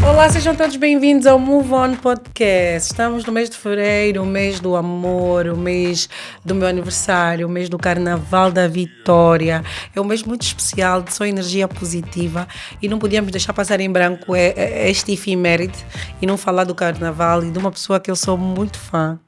Olá, sejam todos bem-vindos ao Move On Podcast. Estamos no mês de fevereiro, o mês do amor, o mês do meu aniversário, o mês do Carnaval da Vitória. É um mês muito especial, de só energia positiva, e não podíamos deixar passar em branco este efeméride e não falar do Carnaval e de uma pessoa que eu sou muito fã,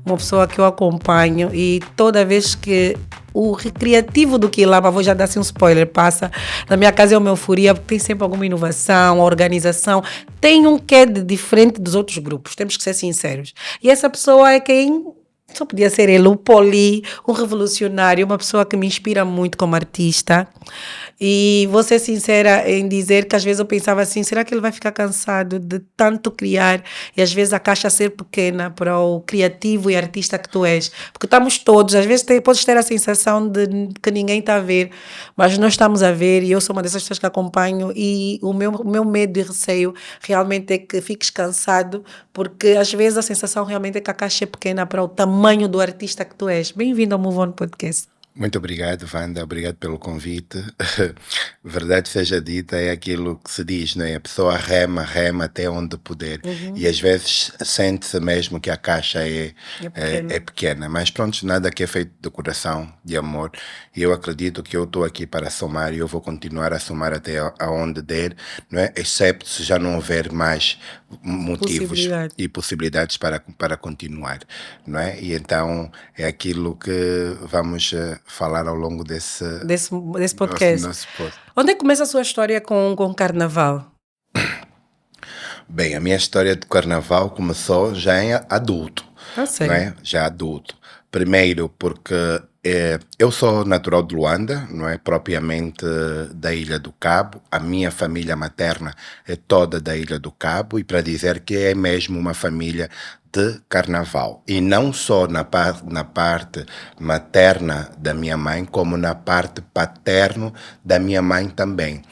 uma pessoa que eu acompanho, e toda vez que o recreativo do Quilamba, vou já dar assim um spoiler, passa na minha casa é uma euforia, porque tem sempre alguma inovação, a organização tem um quê de diferente dos outros grupos, temos que ser sinceros. E essa pessoa é quem só podia ser ele, o Poli, um revolucionário, uma pessoa que me inspira muito como artista. E vou ser sincera em dizer que às vezes eu pensava assim, será que ele vai ficar cansado de tanto criar e às vezes a caixa ser pequena para o criativo e artista que tu és? Porque estamos todos, às vezes podes ter a sensação de que ninguém está a ver, mas nós estamos a ver, e eu sou uma dessas pessoas que acompanho, e o meu medo e receio realmente é que fiques cansado, porque às vezes a sensação realmente é que a caixa é pequena para o tamanho do artista que tu és. Bem-vindo ao Move On Podcast. Muito obrigado, Wanda. Obrigado pelo convite. Verdade seja dita, é aquilo que se diz, não é? A pessoa rema até onde puder. E às vezes sente-se mesmo que a caixa é pequena. Mas pronto, nada que é feito de coração, de amor. E eu acredito que eu estou aqui para somar e eu vou continuar a somar até aonde der, não é? Excepto se já não houver mais motivos e possibilidades para continuar, não é? E então é aquilo que vamos falar ao longo desse podcast. Nosso Onde é que começa a sua história com Carnaval? Bem, a minha história de Carnaval começou já em adulto, não é? Já adulto. Primeiro porque eu sou natural de Luanda, não é? Propriamente da Ilha do Cabo. A minha família materna é toda da Ilha do Cabo, e para dizer que é mesmo uma família de Carnaval. E não só na parte materna da minha mãe, como na parte paterna da minha mãe também.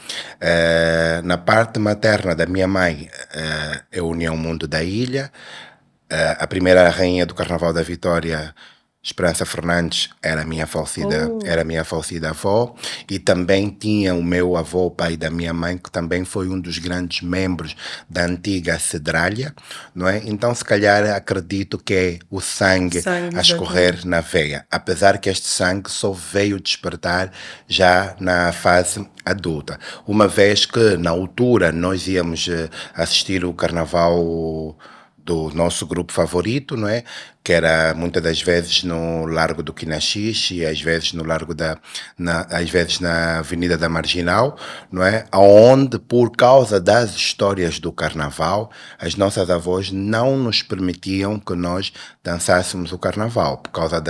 Na parte materna da minha mãe é a União Mundo da Ilha. A primeira rainha do Carnaval da Vitória, Esperança Fernandes, era minha falecida avó, e também tinha o meu avô, pai da minha mãe, que também foi um dos grandes membros da antiga Cedralha, não é? Então, se calhar, acredito que é o sangue a escorrer na veia, apesar que este sangue só veio despertar já na fase adulta, uma vez que na altura nós íamos assistir o Carnaval do nosso grupo favorito, não é? Que era muitas das vezes no Largo do Quinaxixe, às vezes no Largo às vezes na Avenida da Marginal, não é? Onde, por causa das histórias do Carnaval, as nossas avós não nos permitiam que nós dançássemos o Carnaval, por causa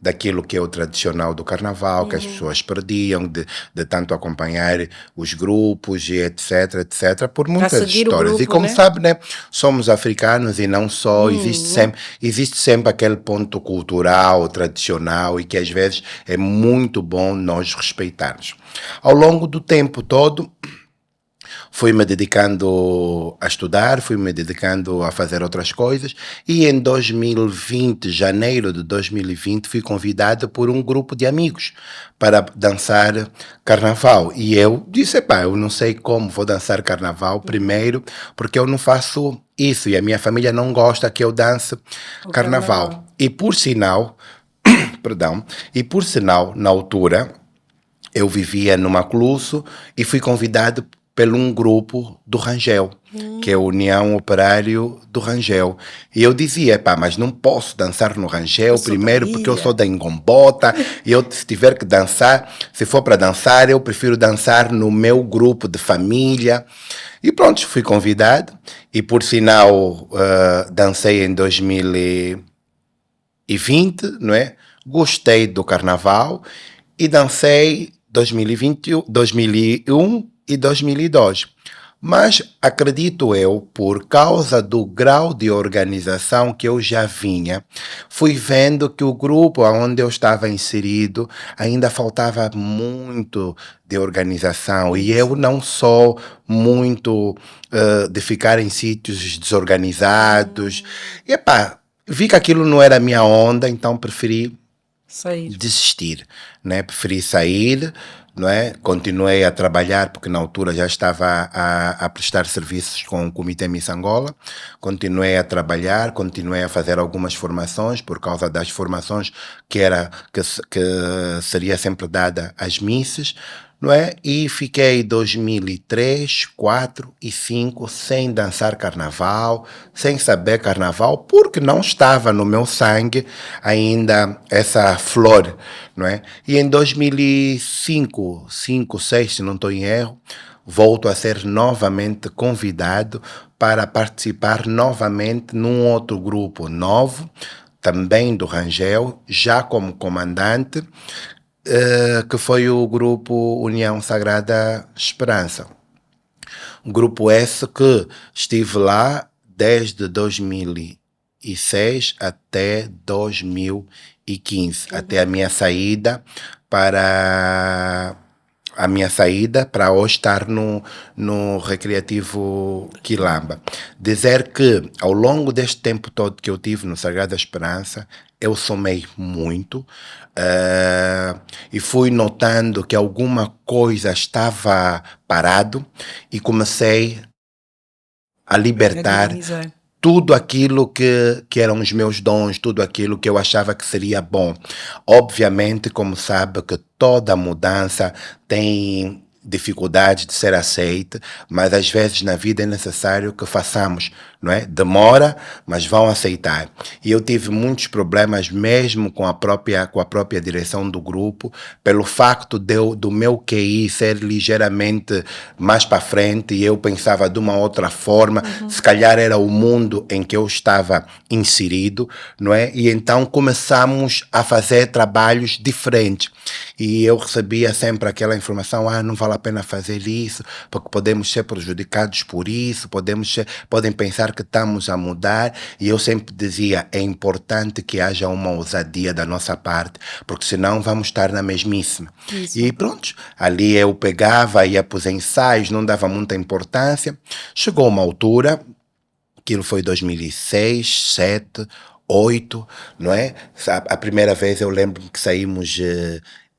daquilo que é o tradicional do Carnaval, que as pessoas perdiam, de tanto acompanhar os grupos e etc, por muitas histórias. Grupo, e como sabe, né? Somos africanos e não só, existe sempre aquele ponto cultural, tradicional, e que às vezes é muito bom nós respeitarmos. Ao longo do tempo todo, fui-me dedicando a estudar, fui-me dedicando a fazer outras coisas, e em 2020, janeiro de 2020, fui convidado por um grupo de amigos para dançar Carnaval. E eu disse, eu não sei como vou dançar Carnaval, primeiro, porque eu não faço isso, e a minha família não gosta que eu dance Carnaval. E por sinal, na altura, eu vivia no Macluso e fui convidado por um grupo do Rangel, que é a União Operário do Rangel. E eu dizia, mas não posso dançar no Rangel, primeiro porque eu sou da Ngombota, e eu, se tiver que dançar, se for para dançar, eu prefiro dançar no meu grupo de família. E pronto, fui convidado, e por sinal dancei em 2020, não é? Gostei do Carnaval e dancei 2021, 2001 e 2002. Mas acredito eu, por causa do grau de organização que eu já vinha, fui vendo que o grupo onde eu estava inserido ainda faltava muito de organização, e eu não sou muito de ficar em sítios desorganizados. E vi que aquilo não era a minha onda, então preferi desistir, né? Preferi sair, não é? Continuei a trabalhar, porque na altura já estava a prestar serviços com o Comitê Miss Angola. Continuei a trabalhar, continuei a fazer algumas formações, por causa das formações que seria sempre dada às misses, não é? E fiquei 2003, 4 e 5 sem dançar carnaval, sem saber carnaval, porque não estava no meu sangue ainda essa flor, não é? E em 2005, 6, se não estou em erro, volto a ser novamente convidado para participar novamente num outro grupo novo, também do Rangel, já como comandante, que foi o grupo União Sagrada Esperança. Um grupo esse que estive lá desde 2006 até 2015, até a minha saída para hoje estar no Recreativo Quilamba. Dizer que ao longo deste tempo todo que eu tive no Sagrada Esperança, eu somei muito, e fui notando que alguma coisa estava parado e comecei a libertar tudo aquilo que eram os meus dons, tudo aquilo que eu achava que seria bom. Obviamente, como sabe, que toda mudança tem dificuldade de ser aceita, mas às vezes na vida é necessário que façamos, não é? Demora, mas vão aceitar. E eu tive muitos problemas mesmo com a própria direção do grupo, pelo facto do meu QI ser ligeiramente mais para frente e eu pensava de uma outra forma, se calhar era o mundo em que eu estava inserido, não é? E então começamos a fazer trabalhos diferentes. E eu recebia sempre aquela informação, não vale a pena fazer isso, porque podemos ser prejudicados por isso, podem pensar que estamos a mudar, e eu sempre dizia, é importante que haja uma ousadia da nossa parte, porque senão vamos estar na mesmíssima. Isso. E pronto, ali eu pegava, ia para os ensaios, não dava muita importância, chegou uma altura, aquilo foi 2006, 7, 8, não é? A primeira vez eu lembro que saímos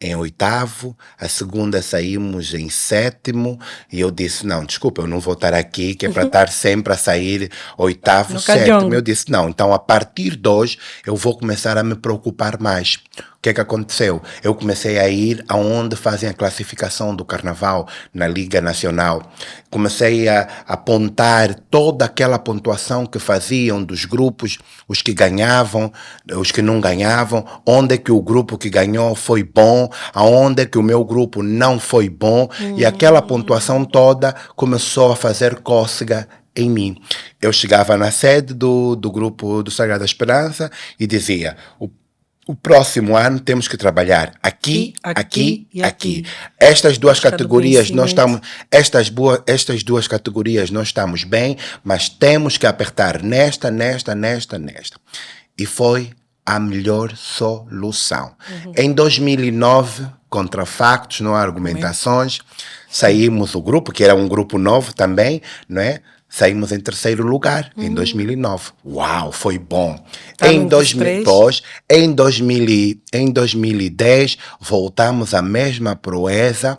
em 8º, a segunda saímos em 7º, e eu disse, não, desculpa, eu não vou estar aqui, que é para estar sempre a sair 8º, 7º. Eu disse, não, então a partir de hoje eu vou começar a me preocupar mais. O que é que aconteceu? Eu comecei a ir aonde fazem a classificação do carnaval na Liga Nacional. Comecei a apontar toda aquela pontuação que faziam dos grupos, os que ganhavam, os que não ganhavam, onde é que o grupo que ganhou foi bom, aonde é que o meu grupo não foi bom, e aquela pontuação toda começou a fazer cócega em mim. Eu chegava na sede do grupo do Sagrada Esperança e dizia, o próximo ano temos que trabalhar aqui. Estas duas categorias nós estamos, estas duas categorias nós estamos bem, mas temos que apertar nesta. E foi a melhor solução. Em 2009, contra factos, não há argumentações, saímos o grupo, que era um grupo novo também, não é? Saímos em 3º lugar, em 2009. Uau, foi bom. Em 2010, voltamos à mesma proeza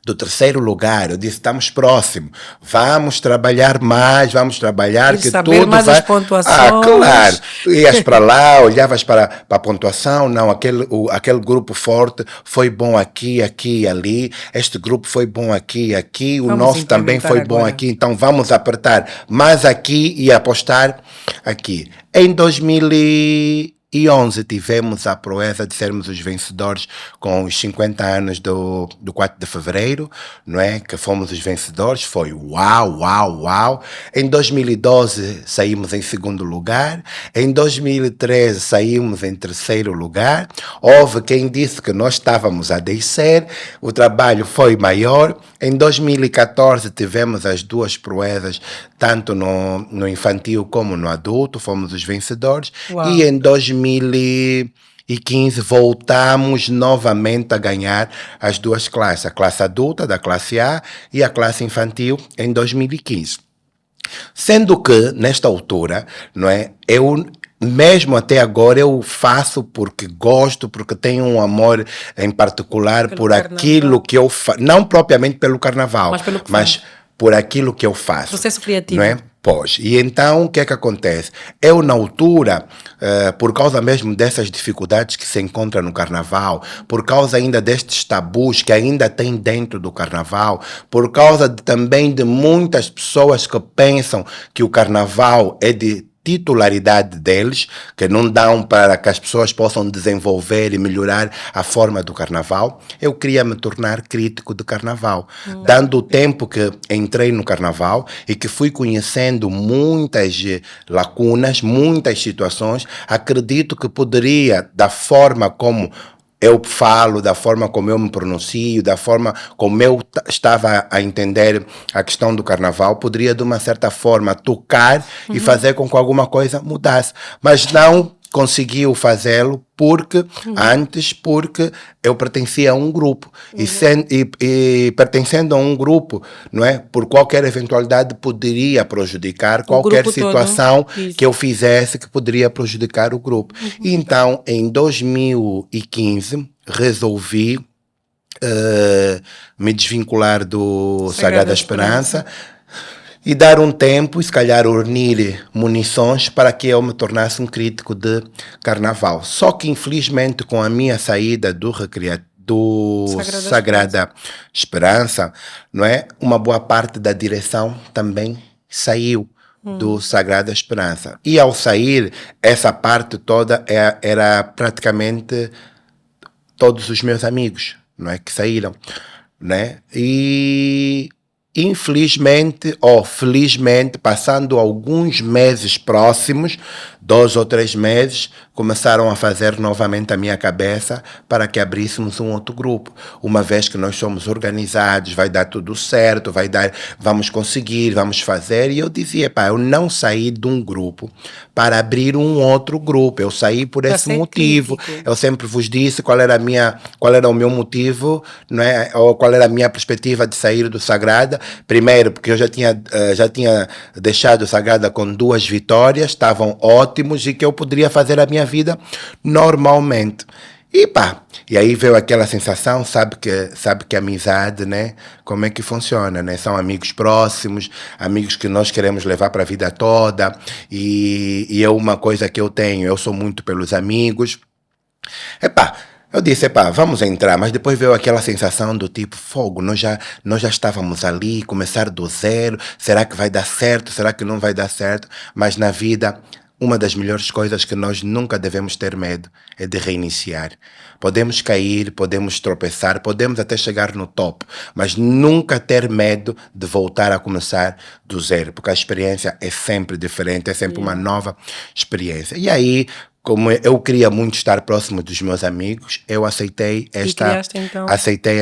do 3º lugar. Eu disse, estamos próximos, vamos trabalhar mais, vamos trabalhar, que saber tudo mais vai... as pontuações. Claro, tu ias para lá, olhavas para a pontuação, não, aquele grupo forte foi bom aqui e ali, este grupo foi bom aqui, o nosso também foi bom aqui, então vamos apertar mais aqui e apostar aqui. Em 2011 tivemos a proeza de sermos os vencedores com os 50 anos do 4 de fevereiro, não é? Que fomos os vencedores, foi uau. Em 2012 saímos em 2º lugar, em 2013 saímos em 3º lugar, houve quem disse que nós estávamos a descer, o trabalho foi maior, em 2014 tivemos as duas proezas, tanto no infantil como no adulto, fomos os vencedores, e em 2015 voltamos novamente a ganhar as duas classes, a classe adulta da classe A e a classe infantil em 2015. Sendo que, nesta altura, não é, mesmo até agora eu faço porque gosto, porque tenho um amor em particular Pelo por carnaval. aquilo que eu faço, não propriamente pelo carnaval, Mas pelo que mas faz. por aquilo que eu faço. Processo criativo. Não é? Pois. E então, o que é que acontece? Eu, na altura, por causa mesmo dessas dificuldades que se encontram no carnaval, por causa ainda destes tabus que ainda tem dentro do carnaval, por causa também de muitas pessoas que pensam que o carnaval é de titularidade deles, que não dão para que as pessoas possam desenvolver e melhorar a forma do carnaval, eu queria me tornar crítico de carnaval. Dando o tempo que entrei no carnaval e que fui conhecendo muitas lacunas, muitas situações, acredito que poderia, da forma como eu falo, da forma como eu me pronuncio, da forma como eu estava a entender a questão do carnaval, poderia de uma certa forma tocar e fazer com que alguma coisa mudasse. Mas não conseguiu fazê-lo porque eu pertencia a um grupo e pertencendo a um grupo, não é, por qualquer eventualidade poderia prejudicar qualquer situação que eu fizesse que poderia prejudicar o grupo. E então em 2015 resolvi me desvincular do Sagrada Esperança e dar um tempo e se calhar unir munições para que eu me tornasse um crítico de carnaval. Só que infelizmente com a minha saída do Sagrada Esperança, não é? Uma boa parte da direção também saiu do Sagrada Esperança. E ao sair, essa parte toda era praticamente todos os meus amigos, não é? Que saíram, né? E infelizmente ou felizmente, passando alguns meses próximos, 2 ou 3 meses, começaram a fazer novamente a minha cabeça para que abríssemos um outro grupo. Uma vez que nós somos organizados, vai dar tudo certo, vamos conseguir, vamos fazer. E eu dizia, pá, eu não saí de um grupo para abrir um outro grupo. Eu saí por esse motivo. Crítico. Eu sempre vos disse qual era o meu motivo, não é? Ou qual era a minha perspectiva de sair do Sagrada. Primeiro, porque eu já tinha deixado o Sagrada com 2 vitórias, estavam ótimos e que eu poderia fazer a minha vida normalmente. E aí veio aquela sensação, sabe que a amizade, né? Como é que funciona, né? São amigos próximos, amigos que nós queremos levar para a vida toda. E é uma coisa que eu tenho, eu sou muito pelos amigos. Eu disse, vamos entrar, mas depois veio aquela sensação do tipo, fogo, nós já estávamos ali, começar do zero, será que vai dar certo, será que não vai dar certo? Mas na vida, uma das melhores coisas que nós nunca devemos ter medo é de reiniciar. Podemos cair, podemos tropeçar, podemos até chegar no topo, mas nunca ter medo de voltar a começar do zero, porque a experiência é sempre diferente, é sempre uma nova experiência. E aí, como eu queria muito estar próximo dos meus amigos, eu aceitei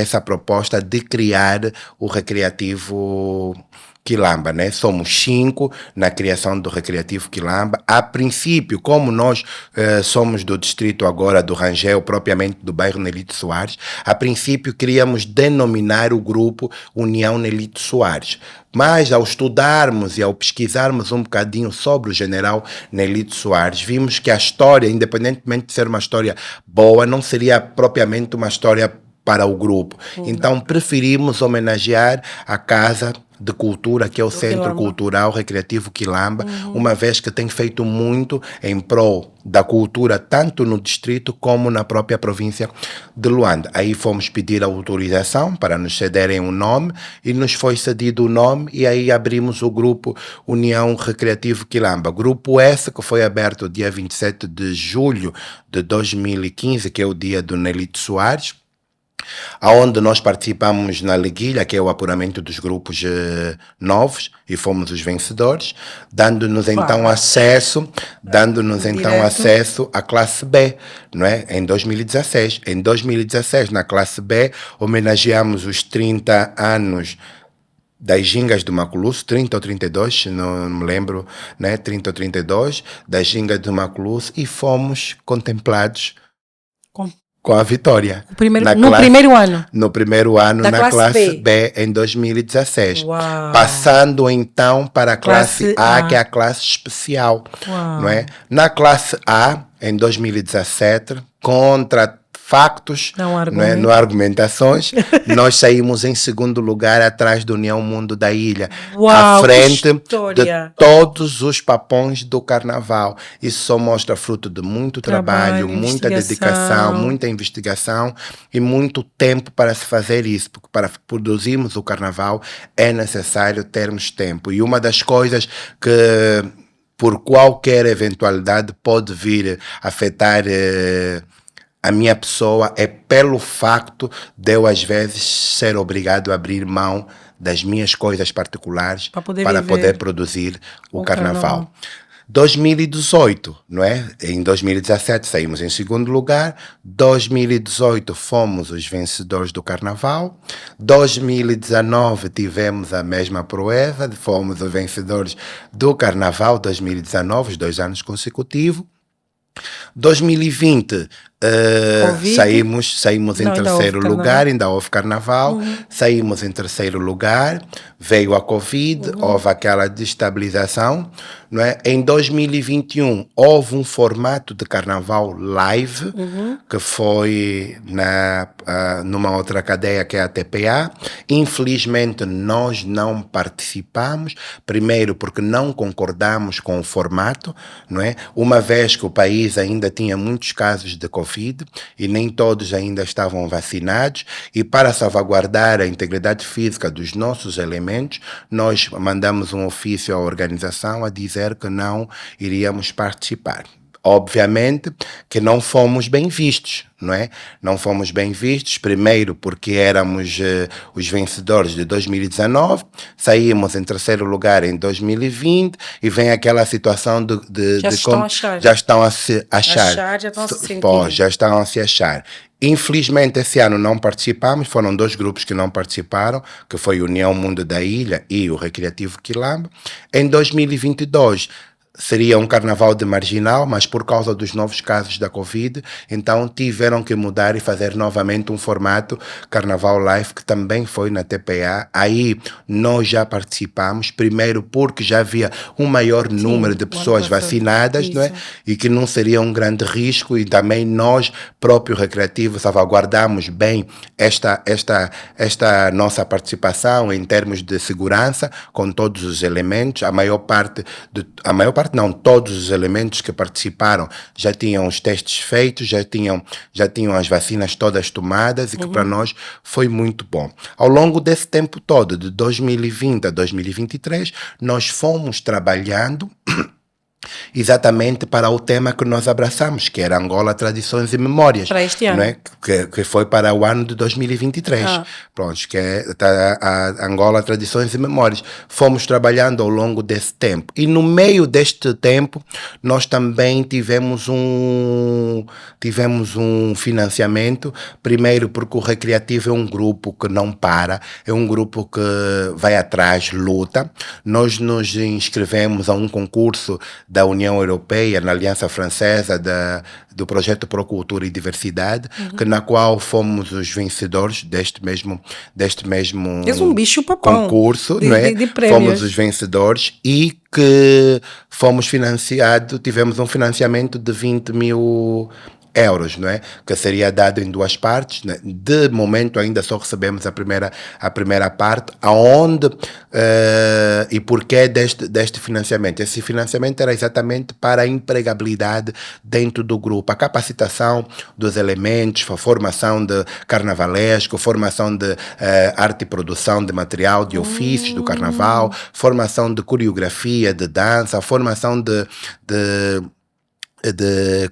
essa proposta de criar o Recreativo Quilamba, né? Somos 5 na criação do Recreativo Quilamba. A princípio, como nós somos do distrito agora do Rangel, propriamente do bairro Nelito Soares, a princípio queríamos denominar o grupo União Nelito Soares. Mas ao estudarmos e ao pesquisarmos um bocadinho sobre o general Nelito Soares, vimos que a história, independentemente de ser uma história boa, não seria propriamente uma história para o grupo. Então preferimos homenagear a Casa de Cultura, que é o Centro Cultural Recreativo Quilamba, uma vez que tem feito muito em prol da cultura, tanto no distrito como na própria província de Luanda. Aí fomos pedir a autorização para nos cederem um nome e nos foi cedido o nome e aí abrimos o grupo União Recreativo Quilamba. Grupo esse que foi aberto dia 27 de julho de 2015, que é o dia do Nelito Soares, onde nós participamos na liguilha, que é o apuramento dos grupos novos, e fomos os vencedores, dando-nos então acesso à classe B, não é? Em 2016. Em 2016, na classe B, homenageamos os 30 anos das gingas do Maculuço, 30 ou 32, não me lembro, né? 30 ou 32, das gingas do Maculuço, e fomos contemplados com a vitória. Primeiro ano? No primeiro ano, da na classe B. B, em 2016. Uau. Passando então para a classe A, que é a classe especial. Uau. Não é? Na classe A, em 2017, contra factos, não argumentações, nós saímos em segundo lugar atrás do União Mundo da Ilha, Uau, à frente de todos os papões do carnaval. Isso só mostra fruto de muito trabalho, muita dedicação, muita investigação e muito tempo para se fazer isso, porque para produzirmos o carnaval é necessário termos tempo. E uma das coisas que, por qualquer eventualidade, pode vir a afetar a minha pessoa é pelo facto de eu, às vezes, ser obrigado a abrir mão das minhas coisas particulares para poder produzir o carnaval. 2018, não é? Em 2017 saímos em segundo lugar, 2018 fomos os vencedores do carnaval, 2019 tivemos a mesma proeza, fomos os vencedores do carnaval 2019, os 2 anos consecutivos. 2020 saímos em terceiro lugar, ainda houve carnaval, saímos em terceiro lugar, veio a Covid, houve aquela destabilização, não é? Em 2021 houve um formato de carnaval live, que foi numa outra cadeia que é a TPA. Infelizmente nós não participamos, primeiro porque não concordamos com o formato, não é? Uma vez que o país ainda tinha muitos casos de Covid e nem todos ainda estavam vacinados, e para salvaguardar a integridade física dos nossos elementos, nós mandamos um ofício à organização a dizer que não iríamos participar. Obviamente que não fomos bem vistos, não é? Não fomos bem vistos, primeiro porque éramos os vencedores de 2019, saímos em terceiro lugar em 2020 e vem aquela situação já estão a se achar. Já estão a se sentir. Já estão a se achar. Infelizmente, esse ano não participamos, foram 2 grupos que não participaram, que foi o União Mundo da Ilha e o Recreativo Quilamba. Em 2022, seria um carnaval de marginal, mas por causa dos novos casos da Covid, então tiveram que mudar e fazer novamente um formato carnaval live, que também foi na TPA. Aí nós já participamos, primeiro porque já havia um maior número de pessoas vacinadas, não é? E que não seria um grande risco, e também nós, próprio Recreativo, salvaguardamos bem esta nossa participação em termos de segurança, com todos os elementos. Todos os elementos que participaram já tinham os testes feitos, já tinham as vacinas todas tomadas, e que para nós foi muito bom. Ao longo desse tempo todo, de 2020 a 2023, nós fomos trabalhando exatamente para o tema que nós abraçamos, que era Angola, Tradições e Memórias. Para este ano. Não é? Que foi para o ano de 2023. Pronto, que é a Angola, Tradições e Memórias. Fomos trabalhando ao longo desse tempo. E no meio deste tempo, nós também tivemos um financiamento, primeiro porque o Recreativo é um grupo que não para, é um grupo que vai atrás, luta. Nós nos inscrevemos a um concurso da União Europeia, na Aliança Francesa, do projeto Pro Cultura e Diversidade, na qual fomos os vencedores deste mesmo concurso, não é? De prémios. Fomos os vencedores e que tivemos um financiamento de 20 mil euros, não é? Que seria dado em 2 partes, né? De momento ainda só recebemos a primeira parte, aonde e porquê deste financiamento. Esse financiamento era exatamente para a empregabilidade dentro do grupo, a capacitação dos elementos, a formação de carnavalesco, formação de arte e produção de material, de ofícios do carnaval, formação de coreografia, de dança, formação de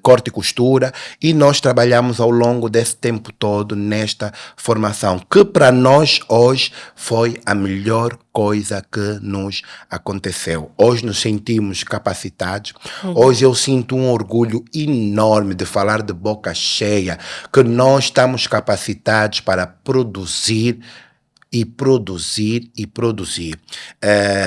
corte e costura, e nós trabalhamos ao longo desse tempo todo nesta formação, que para nós hoje foi a melhor coisa que nos aconteceu. Hoje nos sentimos capacitados, hoje eu sinto um orgulho enorme de falar de boca cheia que nós estamos capacitados para produzir.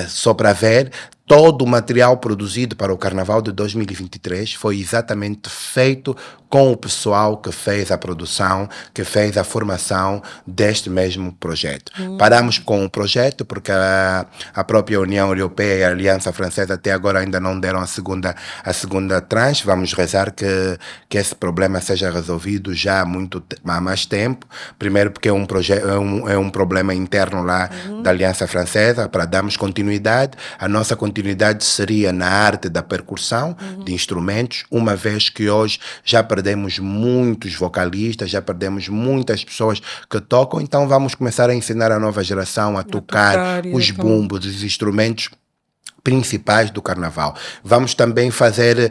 Só para ver, todo o material produzido para o Carnaval de 2023 foi exatamente feito com o pessoal que fez a produção, que fez a formação deste mesmo projeto. Paramos com o projeto porque a própria União Europeia e a Aliança Francesa até agora ainda não deram a segunda tranche. Vamos rezar que esse problema seja resolvido já há mais tempo. Primeiro porque é um problema interno lá da Aliança Francesa, para darmos continuidade. A nossa continuidade seria na arte da percussão, de instrumentos, uma vez que hoje já perdemos muitos vocalistas, já perdemos muitas pessoas que tocam, então vamos começar a ensinar a nova geração a tocar os bumbos, os instrumentos principais do Carnaval. Vamos também fazer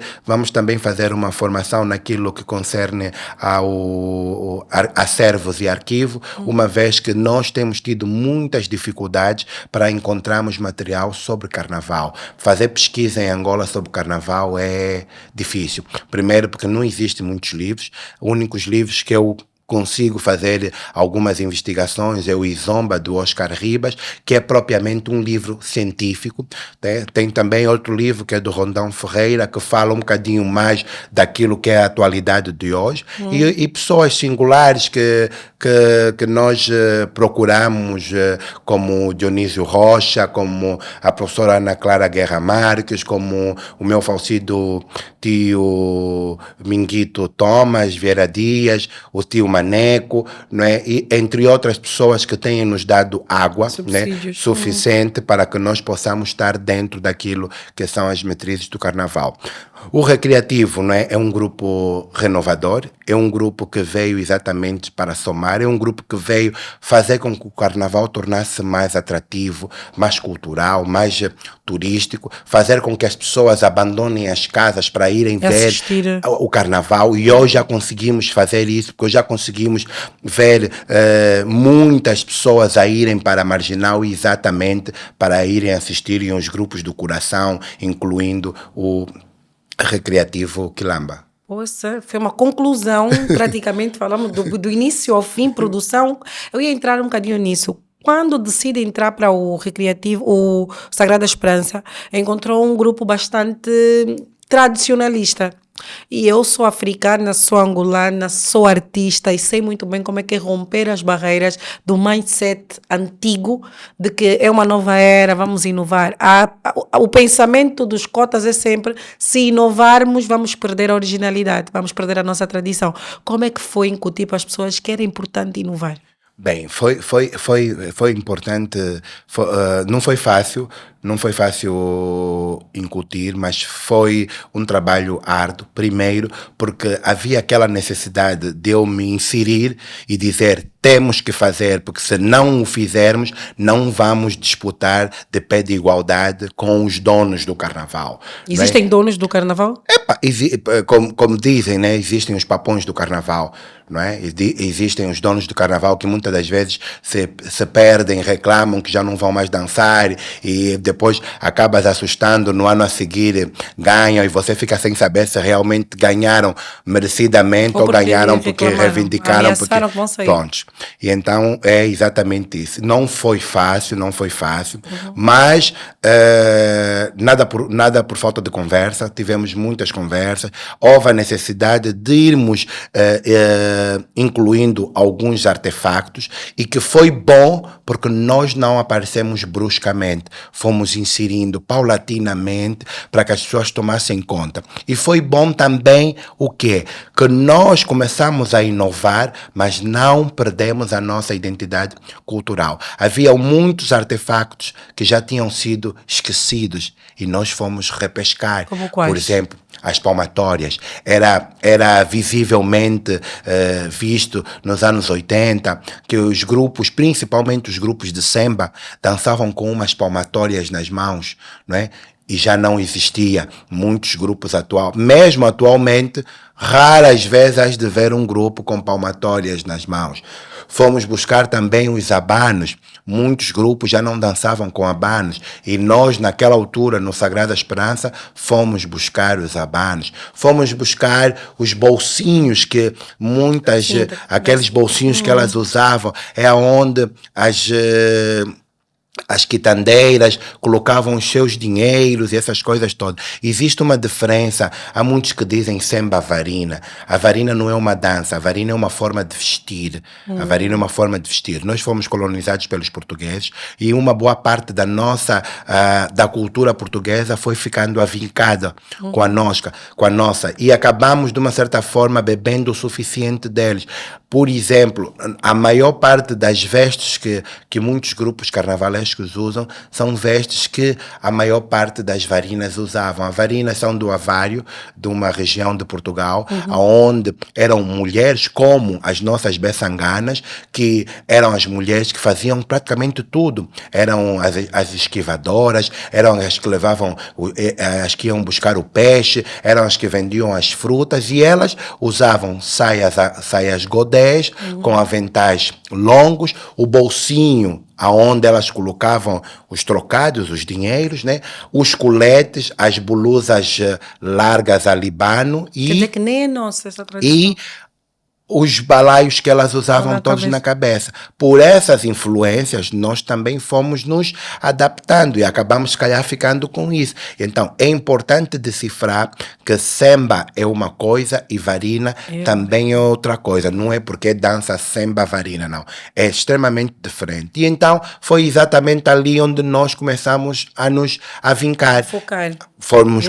uma formação naquilo que concerne ao acervos e arquivo, uma vez que nós temos tido muitas dificuldades para encontrarmos material sobre Carnaval. Fazer pesquisa em Angola sobre Carnaval é difícil. Primeiro porque não existem muitos livros. Os únicos livros que eu consigo fazer algumas investigações é o Izomba, do Oscar Ribas, que é propriamente um livro científico. Né? Tem também outro livro que é do Rondão Ferreira, que fala um bocadinho mais daquilo que é a atualidade de hoje. E pessoas singulares que nós procuramos, como Dionísio Rocha, como a professora Ana Clara Guerra Marques, como o meu falecido tio Minguito Thomas Vieira Dias, o tio Maneco, não é? E, entre outras pessoas que têm nos dado água, né, suficiente para que nós possamos estar dentro daquilo que são as matrizes do Carnaval. O Recreativo, não é? É um grupo renovador, é um grupo que veio exatamente para somar, é um grupo que veio fazer com que o Carnaval tornasse mais atrativo, mais cultural, mais turístico, fazer com que as pessoas abandonem as casas para irem ver o Carnaval, e hoje já conseguimos fazer isso, porque hoje já conseguimos ver muitas pessoas a irem para a Marginal exatamente para irem assistirem aos grupos do coração, incluindo o Recreativo Quilamba. Poxa, foi uma conclusão, praticamente falamos do início ao fim, produção. Eu ia entrar um bocadinho nisso. Quando decide entrar para o Recreativo, o Sagrada Esperança, encontrou um grupo bastante tradicionalista. E eu sou africana, sou angolana, sou artista e sei muito bem como é que é romper as barreiras do mindset antigo de que é uma nova era, vamos inovar. O pensamento dos cotas é sempre, se inovarmos vamos perder a originalidade, vamos perder a nossa tradição. Como é que foi incutir para as pessoas que era importante inovar? Bem, foi importante, não foi fácil incutir, mas foi um trabalho árduo, primeiro, porque havia aquela necessidade de eu me inserir e dizer, temos que fazer, porque se não o fizermos, não vamos disputar de pé de igualdade com os donos do Carnaval. Existem donos do Carnaval? Como dizem, né, existem os papões do Carnaval, não é? Existem os donos do Carnaval que muitas das vezes se perdem, reclamam que já não vão mais dançar e depois acabas assustando, no ano a seguir ganham e você fica sem saber se realmente ganharam merecidamente ou ganharam porque reivindicaram, porque pronto. E então é exatamente isso. Não foi fácil, mas nada por falta de conversa. Tivemos muitas conversas, houve a necessidade de irmos incluindo alguns artefactos, e que foi bom porque nós não aparecemos bruscamente, fomos inserindo paulatinamente para que as pessoas tomassem conta. E foi bom também o quê? Que nós começamos a inovar, mas não perdemos a nossa identidade cultural. Havia muitos artefactos que já tinham sido esquecidos e nós fomos repescar. Como quais? Por exemplo, as palmatórias. Era visivelmente visto nos anos 80 que os grupos, principalmente os grupos de samba, dançavam com umas palmatórias nas mãos, não é? E já não existia muitos grupos mesmo atualmente, raras vezes has de ver um grupo com palmatórias nas mãos. Fomos buscar também os abanos, muitos grupos já não dançavam com abanos, e nós naquela altura, no Sagrada Esperança, fomos buscar os abanos, fomos buscar os bolsinhos que aqueles bolsinhos que elas usavam, é onde as quitandeiras colocavam os seus dinheiros e essas coisas todas. Existe uma diferença. Há muitos que dizem samba varina. A varina não é uma dança, a varina é uma forma de vestir. A varina é uma forma de vestir. Nós fomos colonizados pelos portugueses e uma boa parte da nossa, da cultura portuguesa foi ficando avincada com a nossa. E acabamos, de uma certa forma, bebendo o suficiente deles. Por exemplo, a maior parte das vestes que muitos grupos carnavalescos usam são vestes que a maior parte das varinas usavam. As varinas são do Avário, de uma região de Portugal, onde eram mulheres como as nossas beçanganas, que eram as mulheres que faziam praticamente tudo. Eram as esquivadoras, eram as que levavam, as que iam buscar o peixe, eram as que vendiam as frutas, e elas usavam saias godés, com aventais longos, o bolsinho aonde elas colocavam os trocados, os dinheiros, né? Os coletes, as blusas largas a libano Quer dizer que nem é nossa essa tradição. E os balaios que elas usavam todos na cabeça. Por essas influências, nós também fomos nos adaptando e acabamos, se calhar, ficando com isso. Então, é importante decifrar que samba é uma coisa e varina também é outra coisa. Não é porque dança samba varina, não. É extremamente diferente. E então, foi exatamente ali onde nós começamos a nos avincar. Focar. Fomos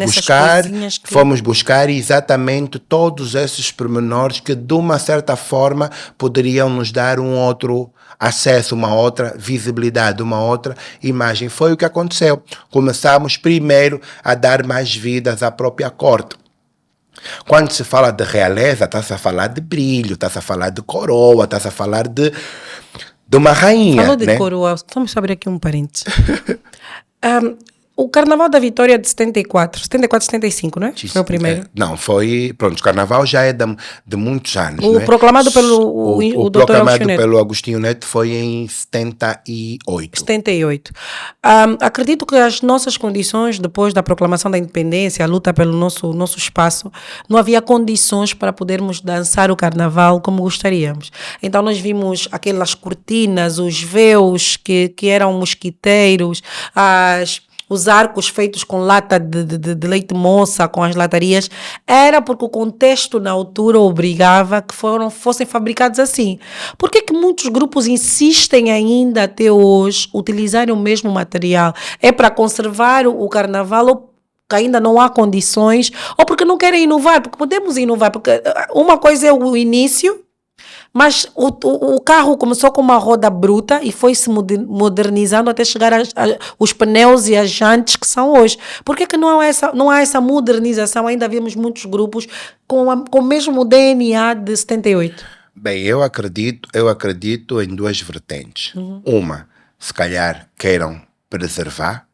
buscar exatamente todos esses pormenores que, de uma certa forma, poderiam nos dar um outro acesso, uma outra visibilidade, uma outra imagem. Foi o que aconteceu. Começamos primeiro a dar mais vidas à própria corte. Quando se fala de realeza, está-se a falar de brilho, está-se a falar de coroa, está-se a falar de uma rainha. Falou de coroa, vamos abrir aqui um parênteses. O Carnaval da Vitória de 74, 75, não é? Foi o primeiro? Não, foi... Pronto, o Carnaval já é de muitos anos. O proclamado pelo o Dr. proclamado pelo Agostinho Neto foi em 78. 78. Acredito que as nossas condições, depois da proclamação da independência, a luta pelo nosso espaço, não havia condições para podermos dançar o Carnaval como gostaríamos. Então nós vimos aquelas cortinas, os véus que eram mosquiteiros, os arcos feitos com lata de leite moça, com as latarias, era porque o contexto na altura obrigava que fossem fabricados assim. Por que muitos grupos insistem ainda até hoje utilizarem o mesmo material? É para conservar o carnaval ou que ainda não há condições, ou porque não querem inovar? Porque podemos inovar, porque uma coisa é o início, mas o carro começou com uma roda bruta e foi se modernizando até chegar os pneus e as jantes que são hoje. Por que não há essa modernização? Ainda vemos muitos grupos com o mesmo DNA de 78. Bem, eu acredito em duas vertentes. Uma, se calhar queiram preservar,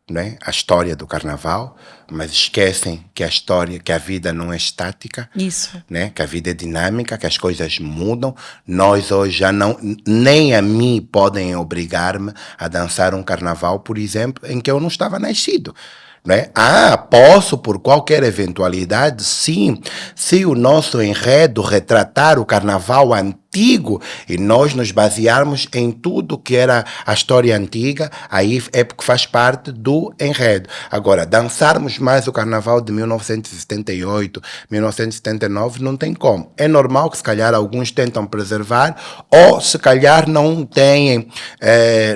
né, a história do Carnaval, mas esquecem que a vida não é estática. Isso. Né, que a vida é dinâmica, que as coisas mudam. Nós hoje já não, nem a mim podem obrigar-me a dançar um Carnaval, por exemplo, em que eu não estava nascido. Né? Posso, por qualquer eventualidade, sim, se o nosso enredo retratar o Carnaval antigo e nós nos basearmos em tudo que era a história antiga, aí é porque faz parte do enredo. Agora, dançarmos mais o Carnaval de 1978, 1979, não tem como. É normal que se calhar alguns tentam preservar ou se calhar não têm,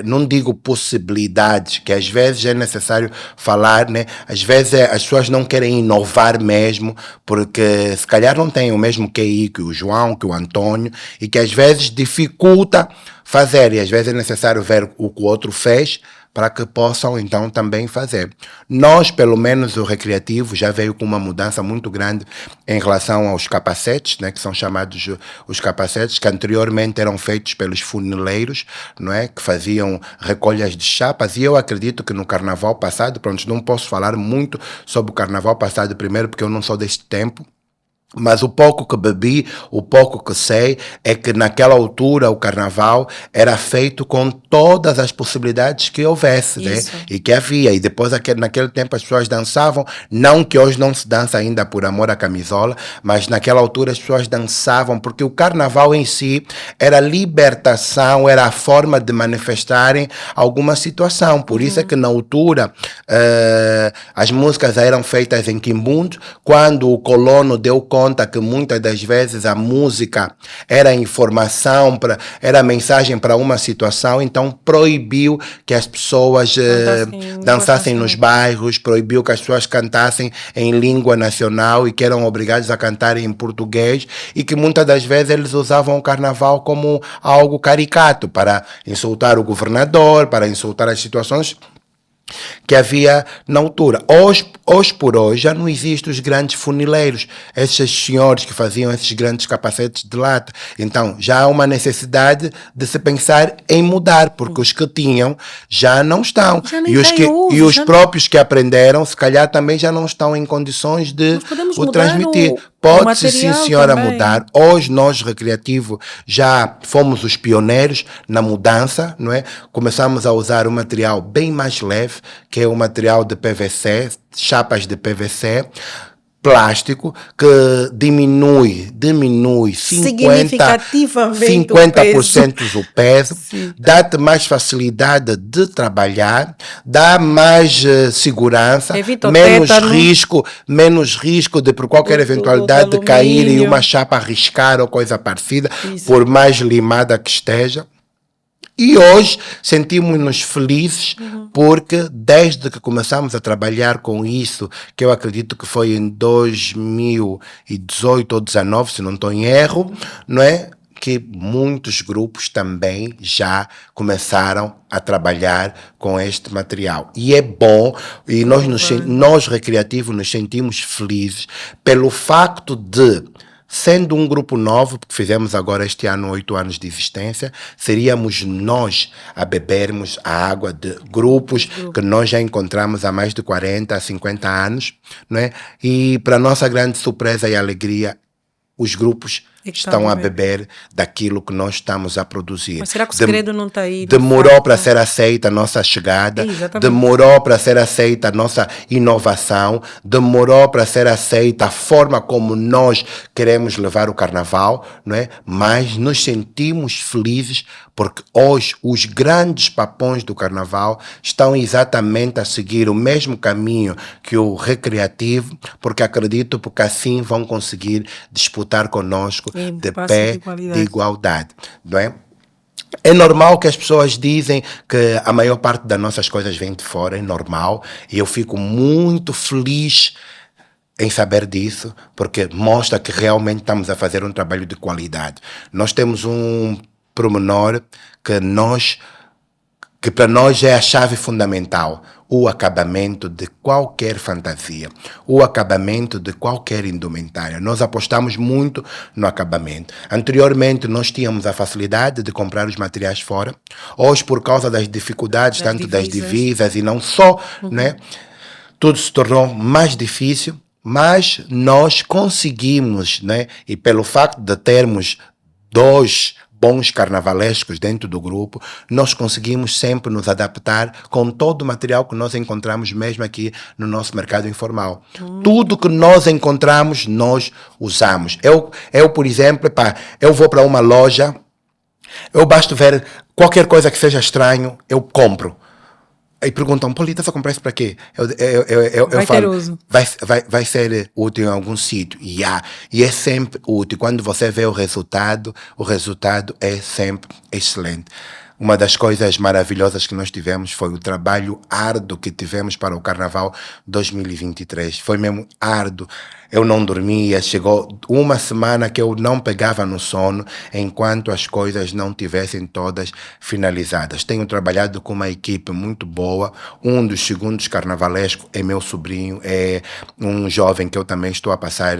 não digo possibilidades, que às vezes é necessário falar, né? Às vezes as pessoas não querem inovar mesmo, porque se calhar não têm o mesmo QI que o João, que o Antônio, e que às vezes dificulta fazer, e às vezes é necessário ver o que o outro fez para que possam então também fazer. Nós, pelo menos o recreativo, já veio com uma mudança muito grande em relação aos capacetes, né, que são chamados os capacetes, que anteriormente eram feitos pelos funileiros, não é, que faziam recolhas de chapas, e eu acredito que no Carnaval passado, pronto, não posso falar muito sobre o Carnaval passado primeiro, porque eu não sou deste tempo, Mas o pouco que bebi, o pouco que sei, é que naquela altura o carnaval era feito com todas as possibilidades que houvesse, né? E que havia. E depois, naquele tempo, as pessoas dançavam. Não que hoje não se dança ainda por amor à camisola, mas naquela altura as pessoas dançavam, porque o carnaval em si era libertação, era a forma de manifestarem alguma situação. Por isso é que na altura as músicas eram feitas em quimbundo. Quando o colono deu conta que muitas das vezes a música era informação, era mensagem para uma situação, então proibiu que as pessoas dançassem nos bairros, proibiu que as pessoas cantassem em língua nacional e que eram obrigados a cantar em português, e que muitas das vezes eles usavam o carnaval como algo caricato para insultar o governador, para insultar as situações que havia na altura. Hoje por hoje já não existem os grandes funileiros, esses senhores que faziam esses grandes capacetes de lata. Então já há uma necessidade de se pensar em mudar, porque os que tinham já não estão. E os próprios que aprenderam, se calhar também já não estão em condições de o transmitir. Pode-se, sim, senhora, também mudar. Hoje, nós, Recreativo, já fomos os pioneiros na mudança, não é? Começamos a usar um material bem mais leve, que é o material de PVC, chapas de PVC, plástico, que diminui 50% o peso, dá-te mais facilidade de trabalhar, dá mais segurança, menos risco de por qualquer eventualidade de cair e uma chapa arriscar ou coisa parecida, por mais limada que esteja. E hoje sentimos-nos felizes porque desde que começamos a trabalhar com isso, que eu acredito que foi em 2018 ou 2019, se não estou em erro, não é? Que muitos grupos também já começaram a trabalhar com este material. E é bom, e nós Recreativos nos sentimos felizes pelo facto de, sendo um grupo novo, porque fizemos agora este ano 8 anos de existência, seríamos nós a bebermos a água de grupos que nós já encontramos há mais de 40, 50 anos, não é? E para nossa grande surpresa e alegria, os grupos estão a beber daquilo que nós estamos a produzir. Mas será que o segredo não está aí? Demorou para ser aceita a nossa chegada, demorou para ser aceita a nossa inovação, demorou para ser aceita a forma como nós queremos levar o carnaval, não é? Mas nos sentimos felizes porque hoje os grandes papões do carnaval estão exatamente a seguir o mesmo caminho que o Recreativo, porque acredito que assim vão conseguir disputar conosco de pé de igualdade, não é? É normal que as pessoas dizem que a maior parte das nossas coisas vem de fora, é normal, e eu fico muito feliz em saber disso, porque mostra que realmente estamos a fazer um trabalho de qualidade. Nós temos um pormenor que para nós é a chave fundamental, o acabamento de qualquer fantasia, o acabamento de qualquer indumentária. Nós apostamos muito no acabamento. Anteriormente, nós tínhamos a facilidade de comprar os materiais fora. Hoje, por causa das dificuldades, das divisas e não só, né, tudo se tornou mais difícil, mas nós conseguimos, né, e pelo facto de termos 2 bons carnavalescos dentro do grupo, nós conseguimos sempre nos adaptar com todo o material que nós encontramos mesmo aqui no nosso mercado informal. Tudo que nós encontramos, nós usamos. Eu por exemplo, eu vou para uma loja, eu basta ver qualquer coisa que seja estranho, eu compro. E perguntam, Polita, você comprar isso para quê? Eu falo, vai ser útil em algum sítio. E é sempre útil. Quando você vê o resultado é sempre excelente. Uma das coisas maravilhosas que nós tivemos foi o trabalho árduo que tivemos para o Carnaval 2023. Foi mesmo árduo. Eu não dormia, chegou uma semana que eu não pegava no sono enquanto as coisas não tivessem todas finalizadas. Tenho trabalhado com uma equipe muito boa. Um dos segundos carnavalescos é meu sobrinho, é um jovem que eu também estou a passar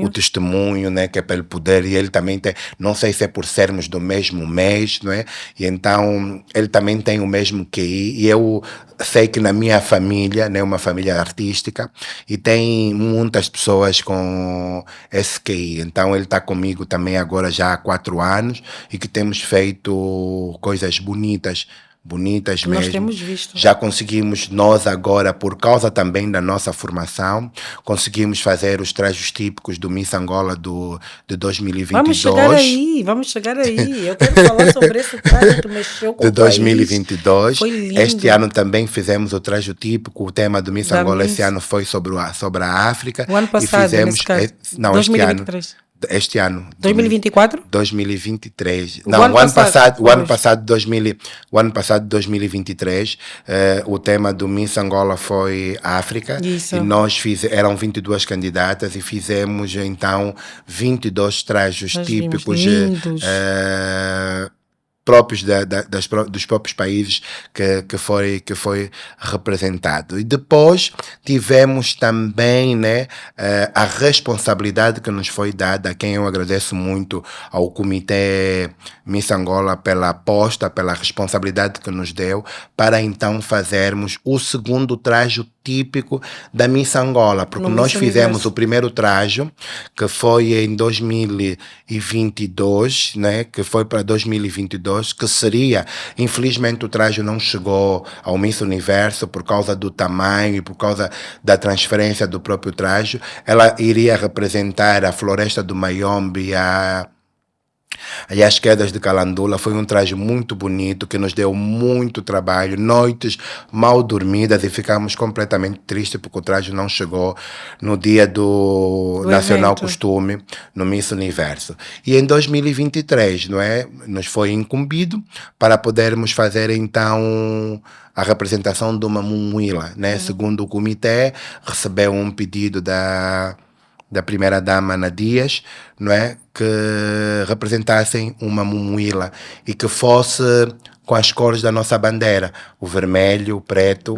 o testemunho, né, que é para ele poder, e ele também tem, não sei se é por sermos do mesmo mês, não é? E então ele também tem o mesmo QI, e eu sei que na minha família, né, uma família artística, e tem muitas pessoas com esse QI. Então ele está comigo também agora já há 4 anos, e que temos feito coisas bonitas Nós mesmo. temos visto. Já conseguimos, nós agora, por causa também da nossa formação, conseguimos fazer os trajes típicos do Miss Angola de 2022. Vamos chegar aí. Eu quero falar sobre esse traje que mexeu com de o país. 2022. Foi lindo. Este ano também fizemos o traje típico. O tema do Miss Angola esse ano foi sobre a África. O ano passado, e fizemos, nesse caso, não, 2023. Este ano. 2024? 2023. O Não, ano o ano passado, passado, 2023, o tema do Miss Angola foi África. Isso. E nós eram 22 candidatas e fizemos então 22 trajes típicos próprios dos próprios países que foi representado. E depois tivemos também, né, a responsabilidade que nos foi dada, a quem eu agradeço muito ao Comitê Miss Angola pela aposta, pela responsabilidade que nos deu, para então fazermos o segundo traje típico da Miss Angola, porque nós fizemos o primeiro traje, que foi em 2022, né, que foi para 2022, que seria, infelizmente o traje não chegou ao Miss Universo por causa do tamanho e por causa da transferência do próprio traje. Ela iria representar a floresta do Mayombe e as quedas de Calandula. Foi um traje muito bonito, que nos deu muito trabalho, noites mal dormidas, e ficamos completamente tristes porque o traje não chegou no dia do Nacional Costume, no Miss Universo. E em 2023, não é, nos foi incumbido para podermos fazer então a representação de uma Mumuila, né? Segundo o comitê, recebeu um pedido da primeira-dama Ana Dias, não é? Que representassem uma Mumuila e que fosse com as cores da nossa bandeira, o vermelho, o preto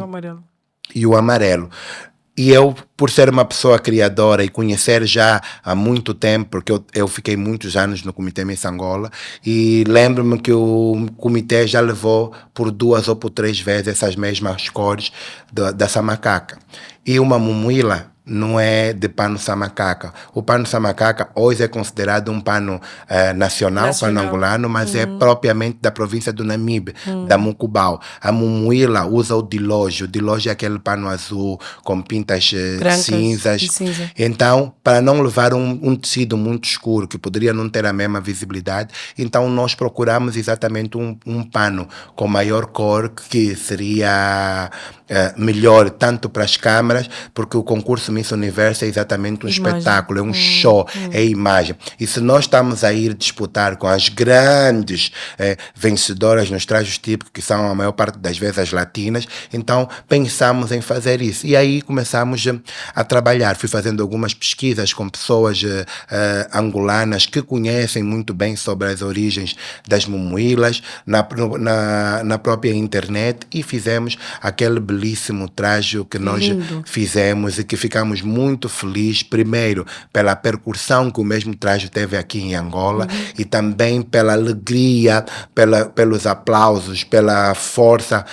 e o amarelo. E eu, por ser uma pessoa criadora e conhecer já há muito tempo, porque eu fiquei muitos anos no Comitê Miss Angola, e lembro-me que o comitê já levou por 2 ou por 3 vezes essas mesmas cores dessa macaca. E uma Mumuila não é de pano samacaca. O pano samacaca hoje é considerado um pano nacional, pano angolano, mas é propriamente da província do Namibe, da Mucubau. A Mumuila usa o dilógio. O dilógio é aquele pano azul com pintas cinzas. Então, para não levar um tecido muito escuro, que poderia não ter a mesma visibilidade, então nós procuramos exatamente um pano com maior cor, que seria melhor tanto para as câmaras, porque o concurso Miss Universo é exatamente um espetáculo, é um show, é imagem. E se nós estamos a ir disputar com as grandes vencedoras nos trajes típicos, que são a maior parte das vezes as latinas, então pensamos em fazer isso. E aí começamos a trabalhar. Fui fazendo algumas pesquisas com pessoas angolanas que conhecem muito bem sobre as origens das Mumuilas na própria internet, e fizemos aquele belíssimo traje que nós fizemos e que ficamos muito felizes, primeiro pela percussão que o mesmo traje teve aqui em Angola, e também pela alegria, pelos aplausos, pela força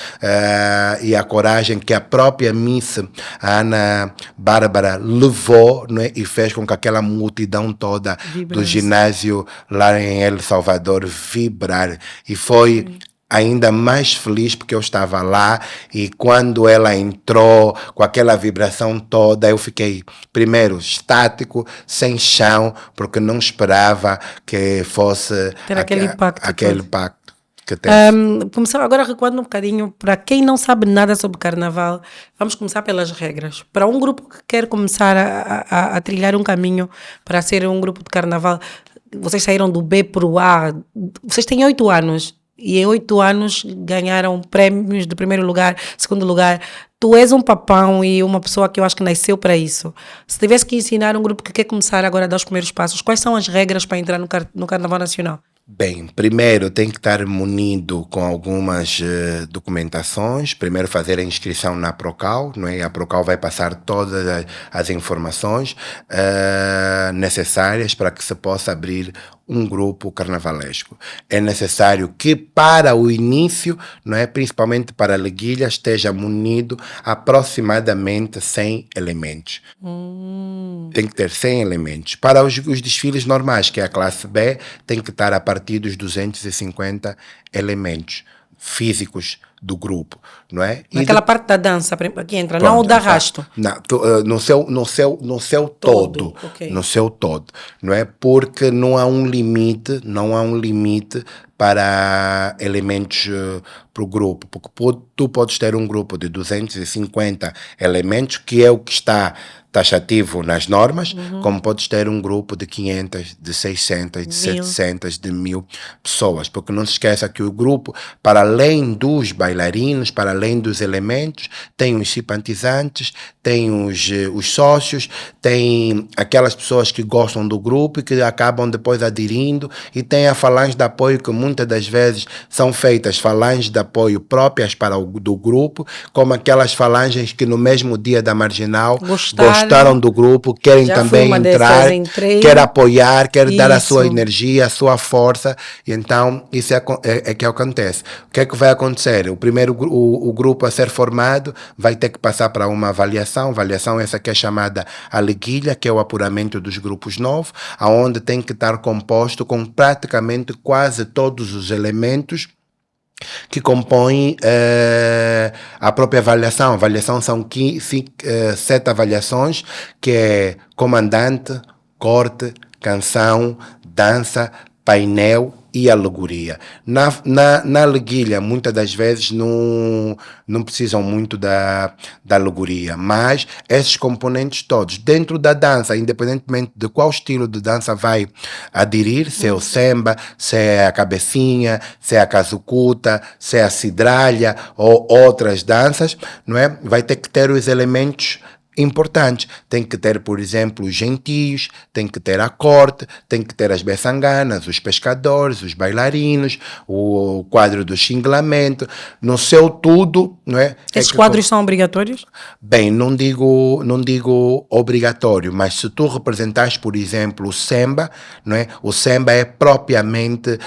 e a coragem que a própria Miss Ana Bárbara levou, né, e fez com que aquela multidão toda do ginásio lá em El Salvador vibrar. E foi ainda mais feliz porque eu estava lá, e quando ela entrou com aquela vibração toda, eu fiquei primeiro estático, sem chão, porque não esperava que fosse ter aquele impacto que teve. Começar agora recuando um bocadinho, para quem não sabe nada sobre carnaval, vamos começar pelas regras. Para um grupo que quer começar a trilhar um caminho para ser um grupo de carnaval, vocês saíram do B para o A, vocês têm 8 anos. E em 8 anos ganharam prémios de primeiro lugar, segundo lugar. Tu és um papão e uma pessoa que eu acho que nasceu para isso. Se tivesse que ensinar um grupo que quer começar agora a dar os primeiros passos, quais são as regras para entrar no Carnaval Nacional? Bem, primeiro tem que estar munido com algumas documentações. Primeiro fazer a inscrição na Procal, não é? A Procal vai passar todas as informações necessárias para que se possa abrir um grupo carnavalesco. É necessário que para o início, não é, principalmente para a Leguilha, esteja munido aproximadamente 100 elementos. Tem que ter 100 elementos. Para os desfiles normais, que é a classe B, tem que estar a partir dos 250 elementos físicos do grupo, não é? Naquela parte da dança que entra, pronto, não o da arrasto. No seu todo. Okay. No seu todo, não é? Porque não há um limite para elementos para o grupo, porque tu podes ter um grupo de 250 elementos, que é o que está taxativo nas normas, como podes ter um grupo de 500, de 600, de 700, de 1000 pessoas, porque não se esqueça que o grupo, para além dos bailarinos, para além dos elementos, tem os simpatizantes, tem os sócios, tem aquelas pessoas que gostam do grupo e que acabam depois aderindo, e tem a falange de apoio, que muitas das vezes são feitas falanges de apoio próprias do grupo, como aquelas falanges que no mesmo dia da marginal gostaram do grupo, querem também entrar, querem apoiar, querem dar a sua energia, a sua força. E então isso é que acontece. O que é que vai acontecer? O grupo a ser formado vai ter que passar para uma avaliação essa que é chamada a Leguilha, que é o apuramento dos grupos novos, aonde tem que estar composto com praticamente quase todos os elementos que compõem a própria avaliação. A avaliação são 7 avaliações, que é comandante, corte, canção, dança, painel e alegoria. Na Leguilha, muitas das vezes não precisam muito da alegoria, mas esses componentes todos, dentro da dança, independentemente de qual estilo de dança vai aderir, se é o samba, se é a cabecinha, se é a casucuta, se é a sidralha ou outras danças, não é? Vai ter que ter os elementos importantes. Tem que ter, por exemplo, os gentios, tem que ter a corte, tem que ter as beçanganas, os pescadores, os bailarinos, o quadro do xinglamento, no seu tudo, não é? Esses quadros são obrigatórios? Bem, não digo obrigatório, mas se tu representares, por exemplo, o samba, não é? O samba é propriamente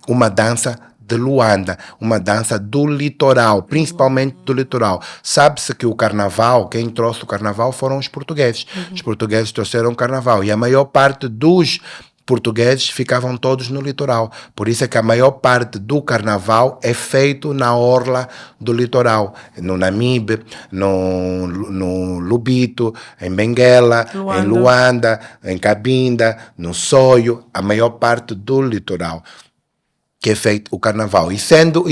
uma dança de Luanda, uma dança do litoral, principalmente do litoral. Sabe-se que o carnaval, quem trouxe o carnaval foram os portugueses. Os portugueses trouxeram o carnaval e a maior parte dos portugueses ficavam todos no litoral. Por isso é que a maior parte do carnaval é feito na orla do litoral. No Namibe, no Lubito, em Benguela, em Luanda, em Cabinda, no Soio, a maior parte do litoral que é feito o carnaval. E sendo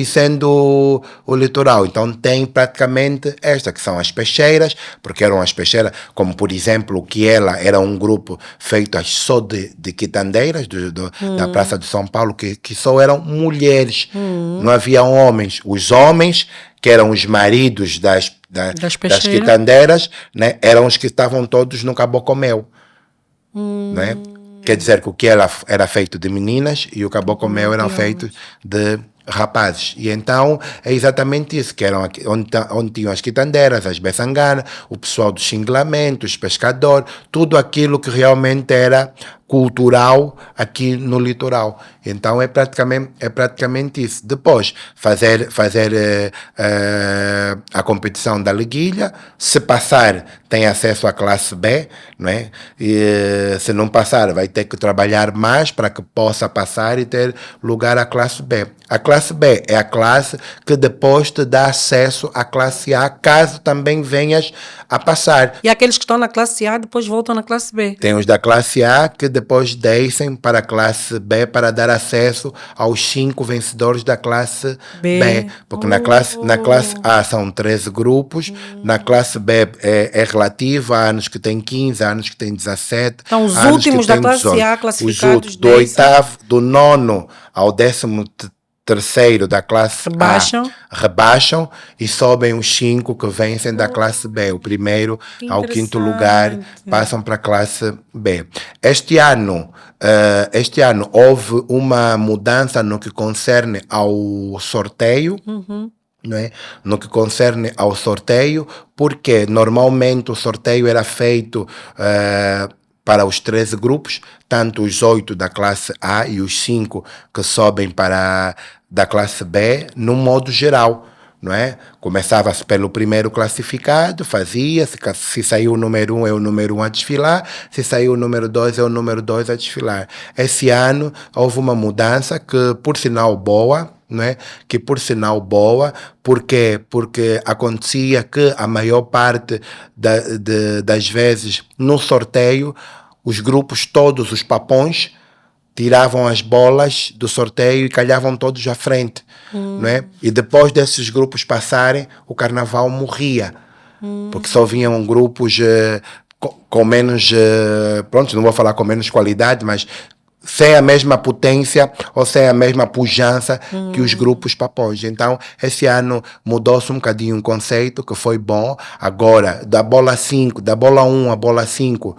o litoral, então tem praticamente que são as peixeiras, porque eram as peixeiras, como por exemplo, que ela era um grupo feito só de quitandeiras da Praça de São Paulo, que só eram mulheres, não havia homens. Os homens, que eram os maridos das quitandeiras, né, eram os que estavam todos no Caboclo Mel, né? Quer dizer que o que ela era feito de meninas e o Caboclo Mel eram feitos de rapazes. E então é exatamente isso, que eram onde tinham as quitandeiras, as beçanganas, o pessoal do xinglamento, os pescadores, tudo aquilo que realmente era cultural aqui no litoral. Então é praticamente isso. Depois fazer a competição da Leguilha, se passar tem acesso à classe B, não é? E se não passar vai ter que trabalhar mais para que possa passar e ter lugar à classe B. A classe B é a classe que depois te dá acesso à classe A, caso também venhas a passar. E aqueles que estão na classe A depois voltam na classe B. Tem os da classe A que depois descem para a classe B para dar acesso aos 5 vencedores da classe B. Porque na classe A são 13 grupos, na classe B é relativo, há anos que tem 15, há anos que tem 17. Então os últimos da classe A classificados do oitavo, do 9º ao 13º da classe A rebaixam e sobem os 5 que vencem da classe B. O primeiro ao 5º lugar passam para a classe B. Este ano houve uma mudança no que concerne ao sorteio. Não é? No que concerne ao sorteio, porque normalmente o sorteio era feito para os 13 grupos, tanto os 8 da classe A e os 5 que sobem para da classe B, no modo geral, não é? Começava-se pelo primeiro classificado, fazia-se, se saiu o número 1 é o número 1 a desfilar, se saiu o número 2 é o número 2 a desfilar. Esse ano houve uma mudança que, por sinal boa, não é? Que por sinal boa, porque acontecia que a maior parte das vezes no sorteio, os grupos todos, os papões, tiravam as bolas do sorteio e calhavam todos à frente, não é? E depois desses grupos passarem, o carnaval morria, porque só vinham grupos com menos, pronto, não vou falar com menos qualidade, mas sem a mesma potência ou sem a mesma pujança que os grupos papões. Então, esse ano mudou-se um bocadinho o conceito, que foi bom. Agora, da bola 5, da bola 1 à bola 5,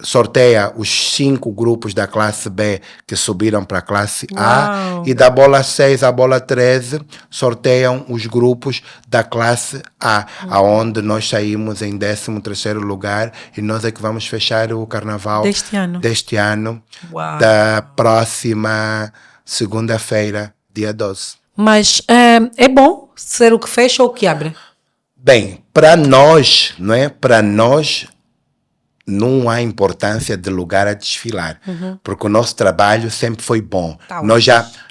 sorteia os 5 grupos da classe B que subiram para a classe A. Uau. E da bola 6 à bola 13 sorteiam os grupos da classe A, aonde nós saímos em 13º lugar, e nós é que vamos fechar o carnaval deste ano da próxima segunda-feira, dia 12. Mas é bom ser o que fecha ou o que abre? Bem, para nós, não é? Para nós não há importância de lugar a desfilar, porque o nosso trabalho sempre foi bom.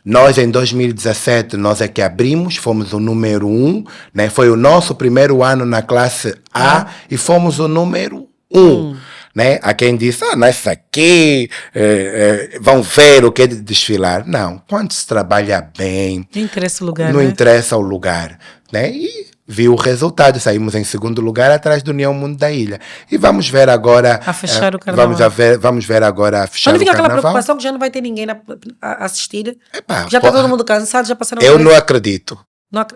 Nós em 2017, nós é que abrimos, fomos o número 1, né? Foi o nosso primeiro ano na classe A e fomos o número 1. Né? Há quem disse, nessa aqui vão ver o que é de desfilar. Não, quando se trabalha bem, não interessa o lugar, não interessa o lugar, né? E viu o resultado, saímos em 2º lugar atrás do União Mundo da Ilha. E vamos ver agora a fechar o carnaval. Vamos ver agora a fechar o carnaval. Quando fica aquela preocupação que já não vai ter ninguém a assistir, já está todo mundo cansado, já passaram... Eu não acredito.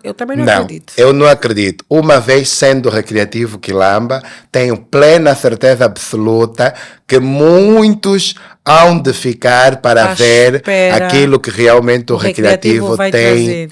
Eu também não acredito. Eu não acredito. Uma vez sendo recreativo Quilamba, tenho plena certeza absoluta que muitos hão de ficar para ver aquilo que realmente o recreativo tem trazer.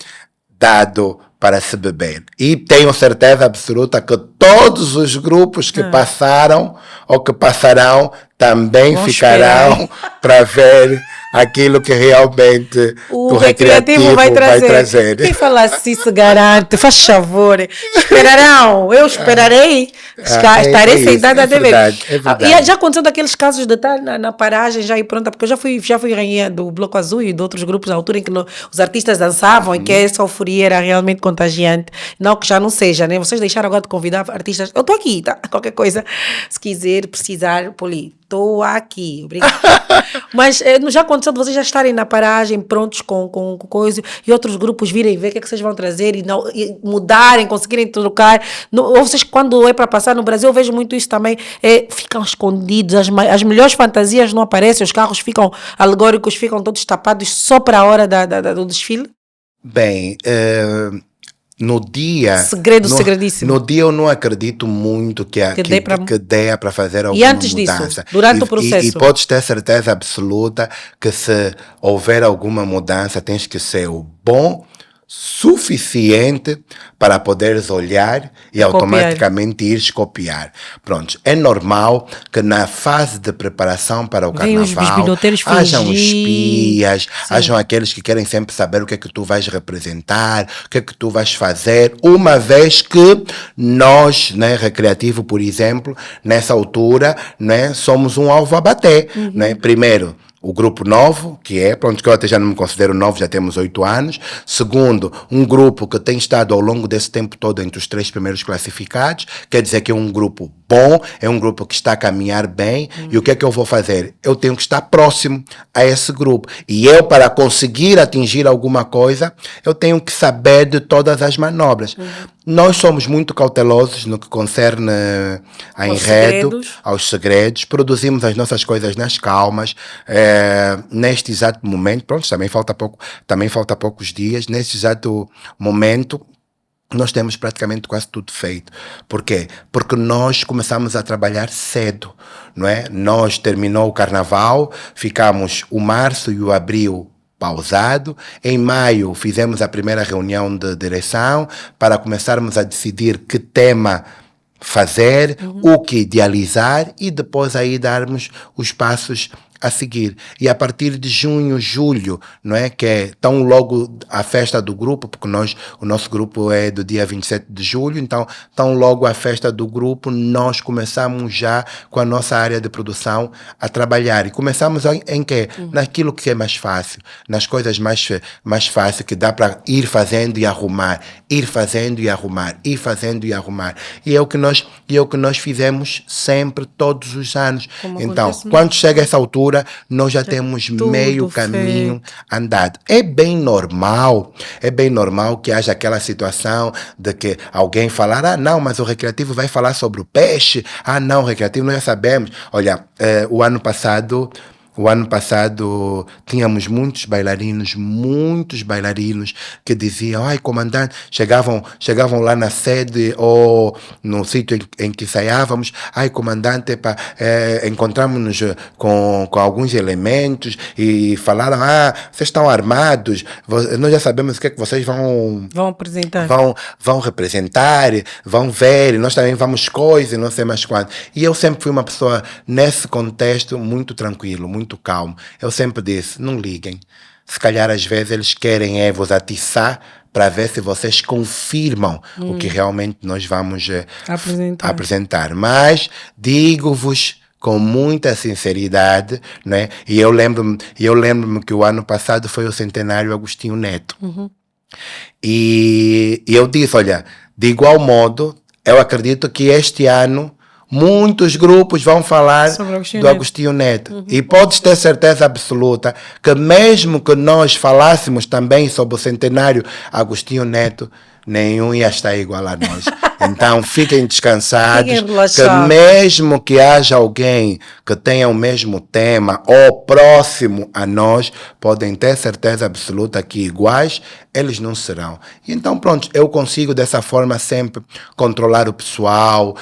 Dado para se beber. E tenho certeza absoluta que todos os grupos que passaram ou que passarão também ficarão para ver aquilo que realmente o recreativo vai trazer. Quem falasse se isso garante, faz favor. Esperarão, eu esperarei. Estarei sentada a dever. É verdade. E já aconteceu daqueles casos de estar na paragem já ir pronta, porque eu já fui rainha do Bloco Azul e de outros grupos na altura em que os artistas dançavam e que essa euforia era realmente contagiante. Não que já não seja, né? Vocês deixaram agora de convidar artistas. Eu estou aqui, tá? Qualquer coisa, se quiser, precisar, Poli. Estou aqui, obrigada. Mas já aconteceu de vocês já estarem na paragem, prontos com coisa, e outros grupos virem ver o que é que vocês vão trazer e mudarem, conseguirem trocar. Ou vocês, quando é para passar no Brasil, eu vejo muito isso também, ficam escondidos, as melhores fantasias não aparecem, os carros ficam alegóricos, ficam todos tapados só para a hora do desfile? Bem, no dia... Segredíssimo. No dia eu não acredito muito que dê para fazer alguma mudança. E antes disso, durante o processo? E podes ter certeza absoluta que se houver alguma mudança, tens que ser o bom suficiente para poderes olhar e automaticamente ires copiar. Pronto, é normal que na fase de preparação para o carnaval hajam espias, hajam aqueles que querem sempre saber o que é que tu vais representar, o que é que tu vais fazer, uma vez que nós, né, recreativo, por exemplo, nessa altura, né, somos um alvo a bater. Né? Primeiro, o grupo novo, que eu até já não me considero novo, já temos 8 anos. Segundo, um grupo que tem estado ao longo desse tempo todo entre os 3 primeiros classificados, quer dizer que é um grupo bom, é um grupo que está a caminhar bem. E o que é que eu vou fazer? Eu tenho que estar próximo a esse grupo. E eu, para conseguir atingir alguma coisa, eu tenho que saber de todas as manobras. Nós somos muito cautelosos no que concerne a enredo, aos segredos. Produzimos as nossas coisas nas calmas. Neste exato momento, pronto, também falta poucos dias. Neste exato momento, nós temos praticamente quase tudo feito. Por quê? Porque nós começamos a trabalhar cedo, não é? Nós terminou o carnaval, ficamos o março e o abril pausado. Em maio fizemos a primeira reunião de direção para começarmos a decidir que tema fazer, o que idealizar e depois aí darmos os passos a seguir. E a partir de junho, julho, não é? Que é tão logo a festa do grupo, porque o nosso grupo é do dia 27 de julho, então tão logo a festa do grupo, nós começamos já com a nossa área de produção a trabalhar. E começamos em quê? Naquilo que é mais fácil, nas coisas mais fáceis que dá para ir fazendo e arrumar, ir fazendo e arrumar, ir fazendo e arrumar. E é o que nós fizemos sempre, todos os anos. Como então, acontece quando chega essa altura, nós já temos meio caminho andado. É bem normal que haja aquela situação de que alguém falar, não, mas o Recreativo vai falar sobre o peixe. Não, o Recreativo nós já sabemos. Olha, o ano passado tínhamos muitos bailarinos que diziam, comandante, chegavam lá na sede ou no sítio em que ensaiávamos, comandante, encontramos-nos com alguns elementos e falaram, vocês estão armados, nós já sabemos o que é que vocês vão apresentar, vão representar, vão ver, nós também vamos coisas, não sei mais quanto. E eu sempre fui uma pessoa, nesse contexto, muito tranquilo, muito calmo. Eu sempre disse, não liguem. Se calhar às vezes eles querem vos atiçar para ver se vocês confirmam o que realmente nós vamos apresentar. Mas digo-vos com muita sinceridade, né? E eu lembro-me que o ano passado foi o centenário Agostinho Neto. E eu disse, olha, de igual modo, eu acredito que este ano muitos grupos vão falar do Agostinho Neto. E podes ter certeza absoluta que mesmo que nós falássemos também sobre o centenário Agostinho Neto, nenhum ia estar igual a nós. Então fiquem descansados, que mesmo que haja alguém que tenha o mesmo tema ou próximo a nós, podem ter certeza absoluta que iguais eles não serão. E então pronto, eu consigo dessa forma sempre controlar o pessoal,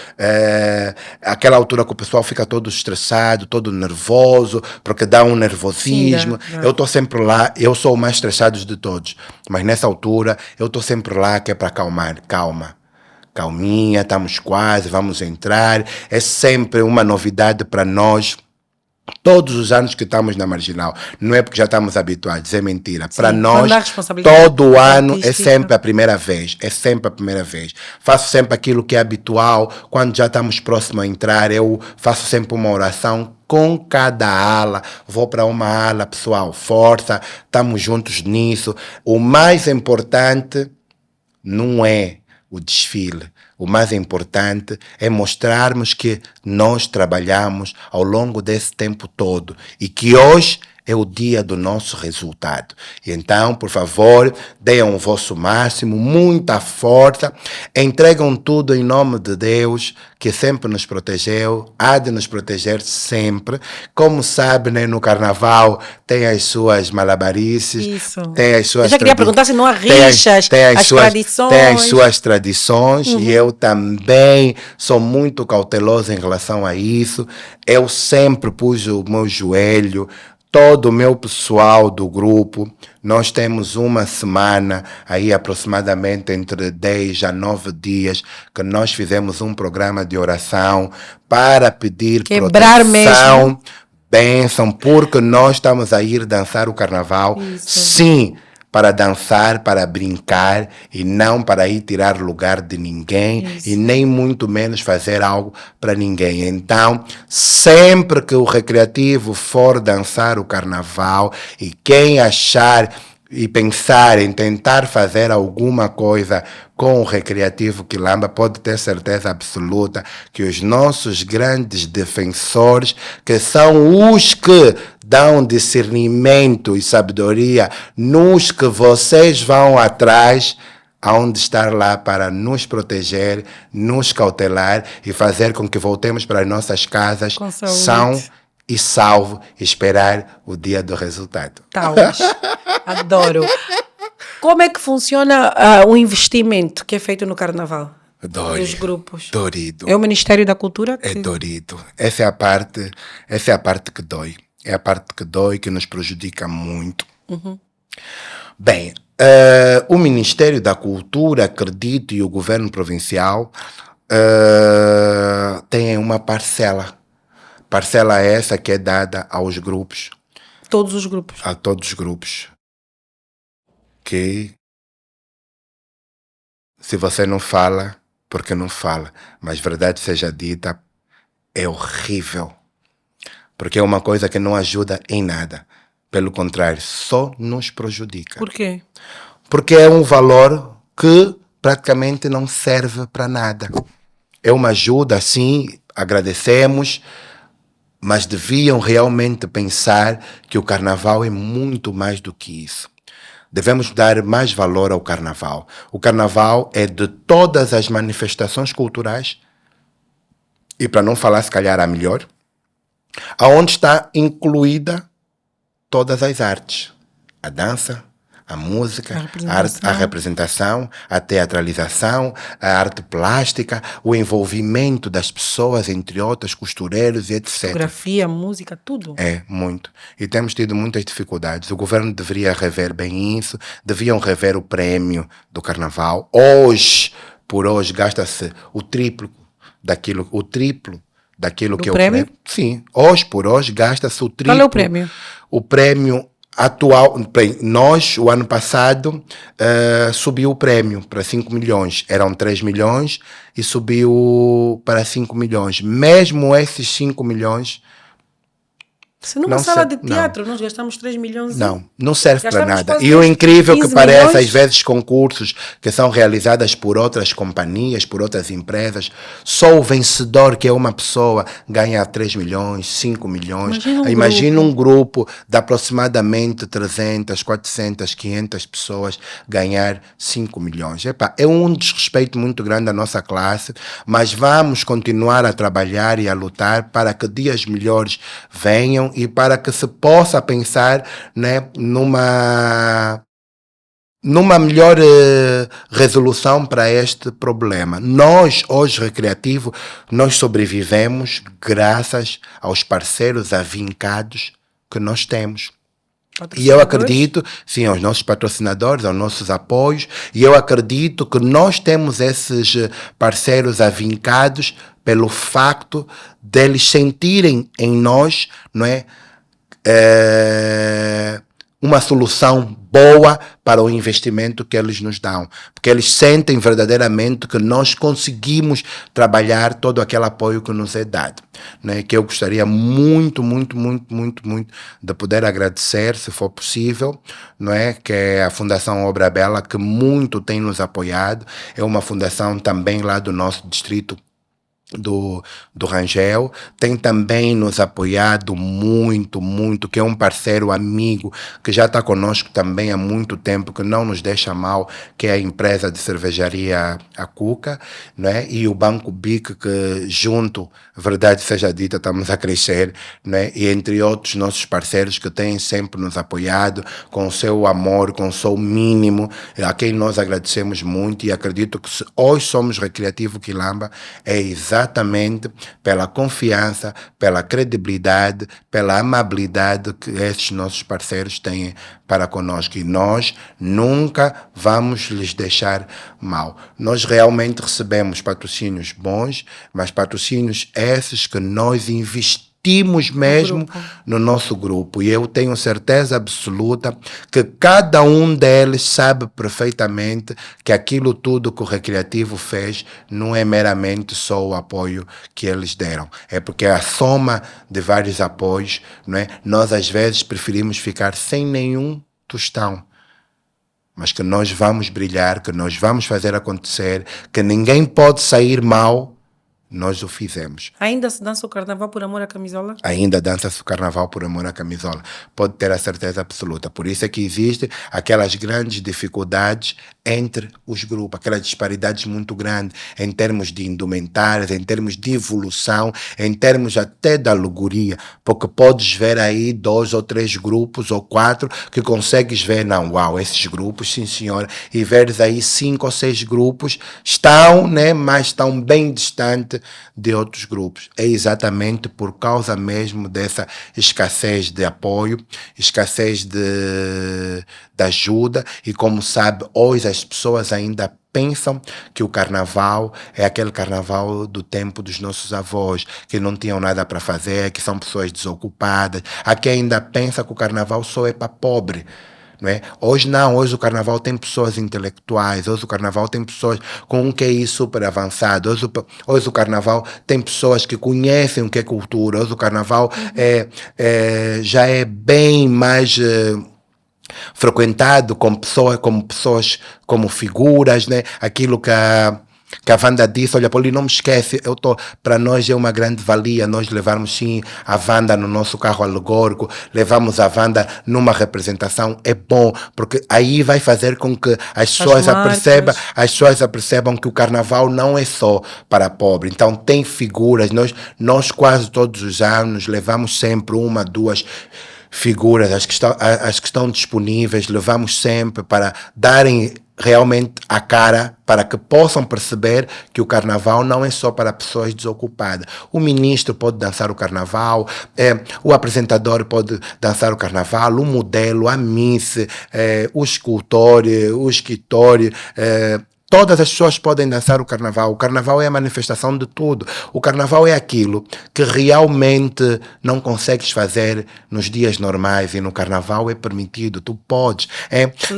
aquela altura que o pessoal fica todo estressado, todo nervoso, porque dá um nervosismo. Sim, eu estou sempre lá, eu sou o mais estressado de todos, mas nessa altura eu estou sempre lá que é para acalmar, calminha, estamos quase, vamos entrar. É sempre uma novidade para nós. Todos os anos que estamos na Marginal, não é porque já estamos habituados, é mentira. Para nós, todo ano é sempre a primeira vez, Faço sempre aquilo que é habitual. Quando já estamos próximos a entrar, eu faço sempre uma oração com cada ala. Vou para uma ala, pessoal, força, estamos juntos nisso. O mais importante não é o desfile. O mais importante é mostrarmos que nós trabalhamos ao longo desse tempo todo e que hoje é o dia do nosso resultado. E então, por favor, deem o vosso máximo, muita força, entregam tudo em nome de Deus, que sempre nos protegeu, há de nos proteger sempre. Como sabe, né, no Carnaval tem as suas malabarices. Isso. Tem as suas eu já queria perguntar se não há rixas, as tradições. Tem as suas tradições e eu também sou muito cauteloso em relação a isso. Eu sempre pus o meu joelho, todo o meu pessoal do grupo. Nós temos uma semana, aí aproximadamente entre 10 a 9 dias, que nós fizemos um programa de oração para pedir proteção, bênção, porque nós estamos a ir dançar o Carnaval. Isso. Sim, para dançar, para brincar e não para ir tirar lugar de ninguém. Isso. E nem muito menos fazer algo para ninguém. Então, sempre que o Recreativo for dançar o Carnaval e quem achar e pensar em tentar fazer alguma coisa com o Recreativo Quilamba, pode ter certeza absoluta que os nossos grandes defensores, que são os que dão discernimento e sabedoria, nos que vocês vão atrás, hão de estar lá para nos proteger, nos cautelar e fazer com que voltemos para as nossas casas são e salvo, esperar o dia do resultado. Adoro. Como é que funciona o investimento que é feito no Carnaval? Dos grupos? Dorido. É o Ministério da Cultura? É dorido. Essa é a parte que dói. É a parte que dói, que nos prejudica muito. Bem, o Ministério da Cultura, acredito, e o governo provincial têm uma parcela. Parcela essa que é dada aos grupos. Todos os grupos. A todos os grupos. Que se você não fala, porque não fala. Mas verdade seja dita, é horrível. Porque é uma coisa que não ajuda em nada. Pelo contrário, só nos prejudica. Por quê? Porque é um valor que praticamente não serve para nada. É uma ajuda, sim, agradecemos, mas deviam realmente pensar que o carnaval é muito mais do que isso. Devemos dar mais valor ao carnaval. O carnaval é de todas as manifestações culturais, e para não falar se calhar a melhor, aonde está incluída todas as artes. A dança, a música, a representação, a teatralização, a arte plástica, o envolvimento das pessoas, entre outras, costureiros e etc. Fotografia, música, tudo. É, muito. E temos tido muitas dificuldades. O governo deveria rever bem isso, deviam rever o prémio do carnaval. Por hoje, gasta-se o triplo daquilo Do que é prémio? o prémio. Sim, hoje por hoje gasta-se o triplo. Qual é o prémio? O prémio atual, bem, nós, o ano passado, subiu o prémio para 5 milhões. Eram 3 milhões e subiu para 5 milhões. Mesmo esses 5 milhões... Se numa sala de teatro nós gastamos 3 milhões... Não serve para nada. quase E o incrível que parece, milhões. às vezes, concursos que são realizados por outras companhias, por outras empresas, só o vencedor, que é uma pessoa, ganha 3 milhões, 5 milhões. Imagina um grupo de aproximadamente 300, 400, 500 pessoas ganhar 5 milhões. É um desrespeito muito grande à nossa classe, mas vamos continuar a trabalhar e a lutar para que dias melhores venham e para que se possa pensar, né, numa melhor resolução para este problema. Nós, hoje, Recreativo, nós sobrevivemos graças aos parceiros avincados que nós temos. E eu acredito, sim, aos nossos patrocinadores, aos nossos apoios, e eu acredito que nós temos esses parceiros avincados pelo facto deles sentirem em nós, não é, uma solução boa para o investimento que eles nos dão. Porque eles sentem verdadeiramente que nós conseguimos trabalhar todo aquele apoio que nos é dado. Né? Que eu gostaria muito de poder agradecer, se for possível, não é? Que é a Fundação Obra Bela, que muito tem nos apoiado. É uma fundação também lá do nosso distrito do Rangel, tem também nos apoiado muito, que é um parceiro amigo, que já está conosco também há muito tempo, que não nos deixa mal, que é a empresa de cervejaria A Cuca, né? E o Banco BIC, que junto, verdade seja dita, estamos a crescer, né? E entre outros nossos parceiros que têm sempre nos apoiado, com o seu amor, com o seu mínimo, a quem nós agradecemos muito, e acredito que se hoje somos Recreativo Quilamba, é exatamente pela confiança, pela credibilidade, pela amabilidade que esses nossos parceiros têm para conosco, e nós nunca vamos lhes deixar mal. Nós realmente recebemos patrocínios bons, mas patrocínios esses que nós investimos mesmo no nosso grupo, e eu tenho certeza absoluta que cada um deles sabe perfeitamente que aquilo tudo que o Recreativo fez não é meramente só o apoio que eles deram, é porque a soma de vários apoios, não é? Nós às vezes preferimos ficar sem nenhum tostão, mas que nós vamos brilhar, que nós vamos fazer acontecer, que ninguém pode sair mal. Nós o fizemos. Ainda se dança o carnaval por amor à camisola? Ainda dança-se o carnaval por amor à camisola. Pode ter a certeza absoluta. Por isso é que existem aquelas grandes dificuldades entre os grupos, aquelas disparidades muito grandes em termos de indumentárias, em termos de evolução, em termos até da alegoria, porque podes ver aí 2 ou 3 grupos ou 4 que consegues ver, não, uau, esses grupos, sim senhora, e veres aí 5 ou 6 grupos estão, né, mas estão bem distantes de outros grupos. É exatamente por causa mesmo dessa escassez de apoio, escassez de ajuda, e como sabe, hoje as pessoas ainda pensam que o carnaval é aquele carnaval do tempo dos nossos avós, que não tinham nada para fazer, que são pessoas desocupadas. Há quem ainda pensa que o carnaval só é para pobre. Não é? Hoje não, hoje o carnaval tem pessoas intelectuais, hoje o carnaval tem pessoas com um QI super avançado, hoje o carnaval tem pessoas que conhecem o que é cultura, hoje o carnaval já é bem mais frequentado como pessoas, como figuras, né? Aquilo que a Wanda disse, olha, Paulinho, não me esquece, para nós é uma grande valia nós levarmos sim a Wanda no nosso carro alegórico, levamos a Wanda numa representação, é bom, porque aí vai fazer com que as pessoas apercebam que o carnaval não é só para pobre. Então tem figuras, nós quase todos os anos levamos sempre uma, duas figuras, as que estão disponíveis, levamos sempre para darem realmente a cara, para que possam perceber que o carnaval não é só para pessoas desocupadas. O ministro pode dançar o carnaval, o apresentador pode dançar o carnaval, o modelo, a miss, o escultor, o escritor, todas as pessoas podem dançar o carnaval. O carnaval é a manifestação de tudo. O carnaval é aquilo que realmente não consegues fazer nos dias normais, e no carnaval é permitido. Tu podes.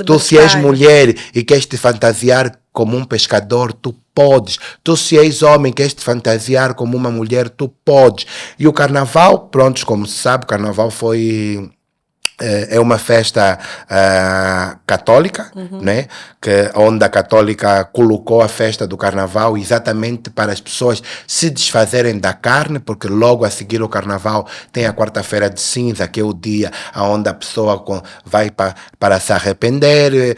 Tu, se és mulher e queres te fantasiar como um pescador, tu podes. Tu, se és homem, queres te fantasiar como uma mulher, tu podes. E o carnaval, pronto, como se sabe, o carnaval é uma festa católica, né? Onde a católica colocou a festa do carnaval exatamente para as pessoas se desfazerem da carne, porque logo a seguir o carnaval tem a quarta-feira de cinza, que é o dia onde a pessoa vai para se arrepender,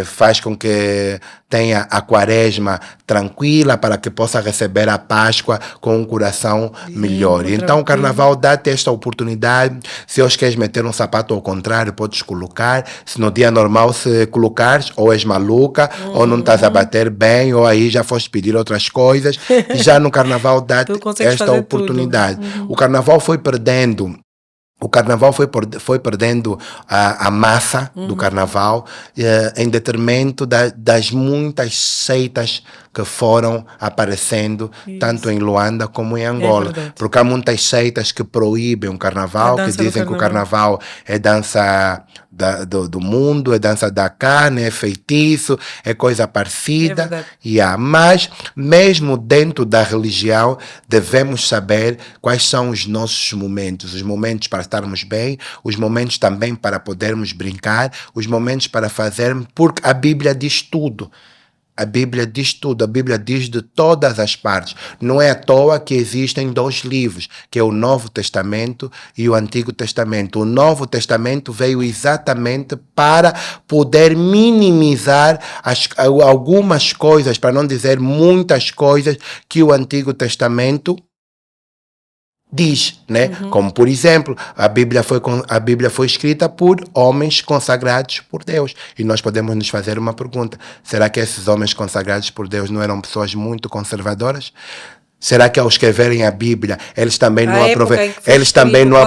faz com que tenha a quaresma tranquila, para que possa receber a Páscoa com um coração melhor. Então o carnaval dá-te esta oportunidade. Se hoje queres meter um sapato ao contrário, podes colocar. Se no dia normal se colocares, ou és maluca, ou não estás a bater bem, ou aí já foste pedir outras coisas. E já no carnaval dá-te esta oportunidade. O carnaval foi perdendo. O carnaval foi perdendo a massa do carnaval em detrimento das muitas seitas que foram aparecendo, tanto em Luanda como em Angola. Porque há muitas seitas que proíbem o carnaval, que dizem que o carnaval é dança do mundo, é dança da carne, é feitiço, é coisa parecida. Mas, mesmo dentro da religião, devemos saber quais são os nossos momentos. Os momentos para estarmos bem, os momentos também para podermos brincar, os momentos para fazermos, porque a Bíblia diz tudo. A Bíblia diz tudo, a Bíblia diz de todas as partes. Não é à toa que existem 2 livros, que é o Novo Testamento e o Antigo Testamento. O Novo Testamento veio exatamente para poder minimizar algumas coisas, para não dizer muitas coisas, que o Antigo Testamento diz, né? Como, por exemplo, a Bíblia foi escrita por homens consagrados por Deus. E nós podemos nos fazer uma pergunta: será que esses homens consagrados por Deus não eram pessoas muito conservadoras? Será que ao escreverem a Bíblia, eles também não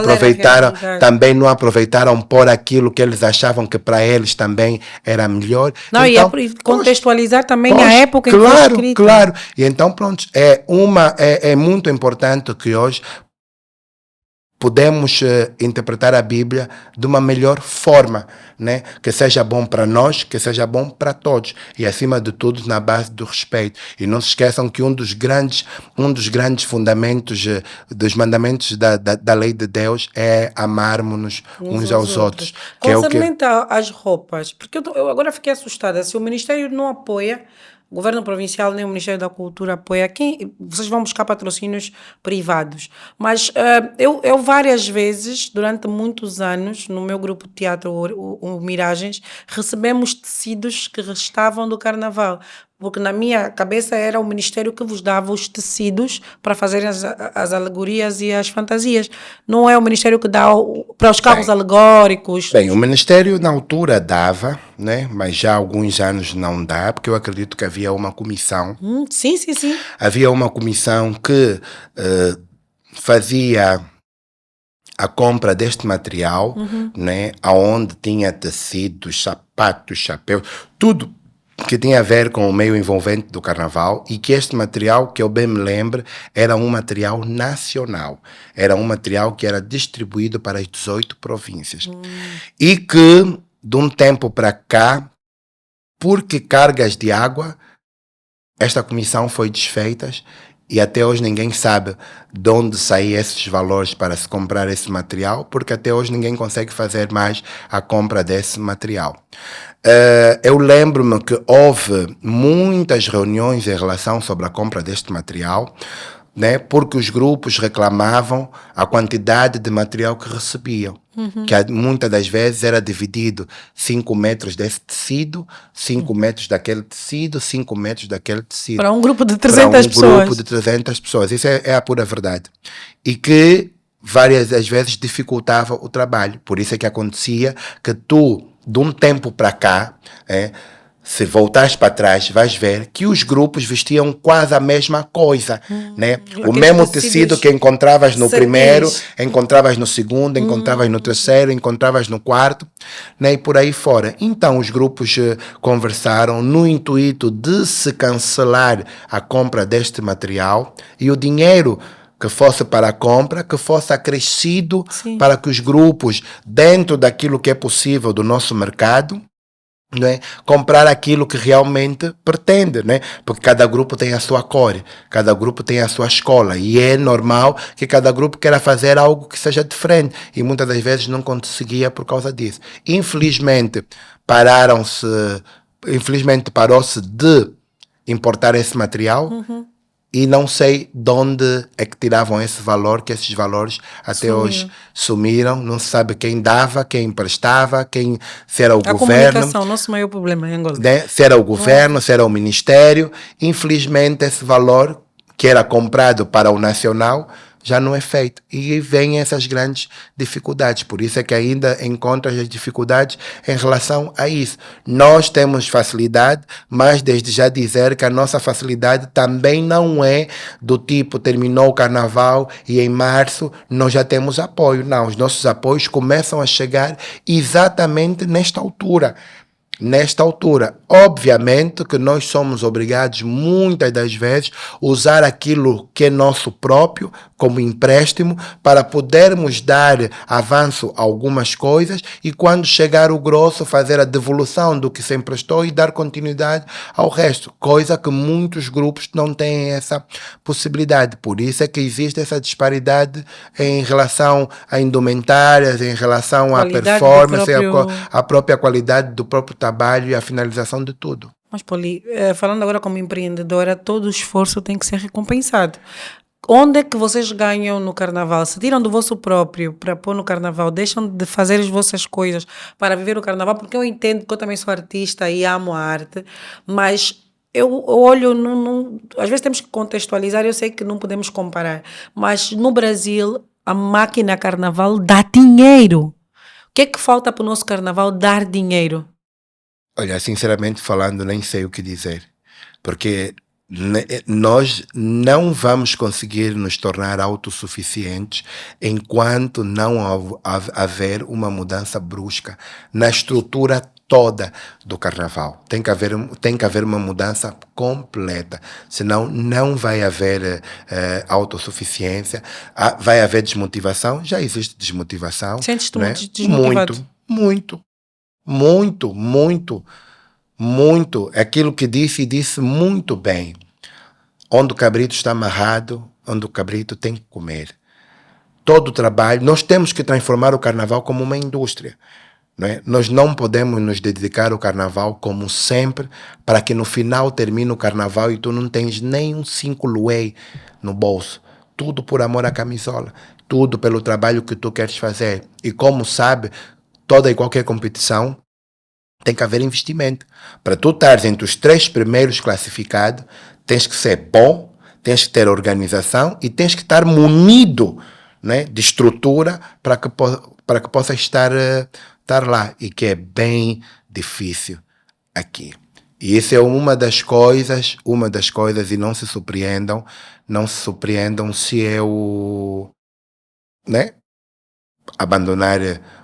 aproveitaram por aquilo que eles achavam que para eles também era melhor? Não, então, e contextualizar também a época em que foi escrita. Claro. E então, pronto, é muito importante que hoje podemos interpretar a Bíblia de uma melhor forma, né? Que seja bom para nós, que seja bom para todos, e acima de tudo na base do respeito. E não se esqueçam que um dos grandes fundamentos dos mandamentos da lei de Deus é amarmos-nos uns aos outros. Concernente às roupas, porque eu agora fiquei assustada, se o Ministério não apoia, o Governo Provincial nem o Ministério da Cultura apoia, vocês vão buscar patrocínios privados. Mas eu várias vezes, durante muitos anos, no meu grupo de teatro, o Miragens, recebemos tecidos que restavam do Carnaval. porque na minha cabeça era o Ministério que vos dava os tecidos para fazerem as alegorias e as fantasias. Não é o Ministério que dá para os carros alegóricos. Bem, o Ministério na altura dava, né? Mas já há alguns anos não dá, porque eu acredito que havia uma comissão. Sim. Havia uma comissão que fazia a compra deste material, né? Aonde tinha tecidos, sapatos, chapéus, tudo que tinha a ver com o meio envolvente do carnaval, e que este material, que eu bem me lembro, era um material nacional. Era um material que era distribuído para as 18 províncias. E que, de um tempo para cá, porque cargas de água, esta comissão foi desfeita e até hoje ninguém sabe de onde saíram esses valores para se comprar esse material, porque até hoje ninguém consegue fazer mais a compra desse material. Eu lembro-me que houve muitas reuniões em relação sobre a compra deste material, né, porque os grupos reclamavam a quantidade de material que recebiam, que muitas das vezes era dividido 5 metros desse tecido, 5 metros daquele tecido, 5 metros daquele tecido. Para um grupo de 300 pessoas. Para um grupo de 300 pessoas. Isso é a pura verdade. E que várias das vezes dificultava o trabalho. Por isso é que acontecia que tu, de um tempo para cá, se voltares para trás, vais ver que os grupos vestiam quase a mesma coisa, né? O mesmo tecido que encontravas no primeiro, encontravas no segundo, encontravas no terceiro, encontravas no quarto, né? E por aí fora. Então os grupos conversaram no intuito de se cancelar a compra deste material e o dinheiro que fosse para a compra, que fosse acrescido para que os grupos, dentro daquilo que é possível do nosso mercado, né, comprar aquilo que realmente pretende, né? Porque cada grupo tem a sua cor, cada grupo tem a sua escola e é normal que cada grupo queira fazer algo que seja diferente e muitas das vezes não conseguia por causa disso. Infelizmente parou-se de importar esse material. E não sei de onde é que tiravam esse valor, que esses valores até hoje sumiram. Não se sabe quem dava, quem emprestava, se era o governo. A comunicação, nosso maior problema em Angola. Né? Se era o governo, se era o ministério. Infelizmente, esse valor que era comprado para o nacional já não é feito. E vêm essas grandes dificuldades. Por isso é que ainda encontras as dificuldades em relação a isso. Nós temos facilidade, mas desde já dizer que a nossa facilidade também não é do tipo, terminou o carnaval e em março nós já temos apoio. Não, os nossos apoios começam a chegar exatamente nesta altura. Obviamente que nós somos obrigados muitas das vezes a usar aquilo que é nosso próprio como empréstimo para podermos dar avanço a algumas coisas e quando chegar o grosso fazer a devolução do que se emprestou e dar continuidade ao resto, coisa que muitos grupos não têm essa possibilidade. Por isso é que existe essa disparidade em relação a indumentárias, em relação à performance, a própria qualidade do próprio trabalho e a finalização de tudo. Mas, Poli, falando agora como empreendedora, todo o esforço tem que ser recompensado. Onde é que vocês ganham no carnaval? Se tiram do vosso próprio para pôr no carnaval, deixam de fazer as vossas coisas para viver o carnaval, porque eu entendo que eu também sou artista e amo a arte, mas eu olho, às vezes temos que contextualizar, eu sei que não podemos comparar, mas no Brasil a máquina carnaval dá dinheiro. O que é que falta para o nosso carnaval dar dinheiro? Olha, sinceramente falando, nem sei o que dizer, porque nós não vamos conseguir nos tornar autossuficientes enquanto não haver uma mudança brusca na estrutura toda do carnaval. Tem que haver uma mudança completa, senão não vai haver autossuficiência, vai haver desmotivação, já existe desmotivação. Sentes-te muito desmotivado? Muito. Aquilo que disse muito bem. Onde o cabrito está amarrado, onde o cabrito tem que comer. Todo o trabalho, nós temos que transformar o carnaval como uma indústria. Não é? Nós não podemos nos dedicar ao carnaval como sempre, para que no final termine o carnaval e tu não tens nem um 5 luei no bolso. Tudo por amor à camisola. Tudo pelo trabalho que tu queres fazer. E como sabe, toda e qualquer competição tem que haver investimento. Para tu estares entre os 3 primeiros classificados, tens que ser bom, tens que ter organização e tens que estar munido, né, de estrutura para que possas estar lá. E que é bem difícil aqui. E isso é uma das coisas, e não se surpreendam se eu, né, abandonar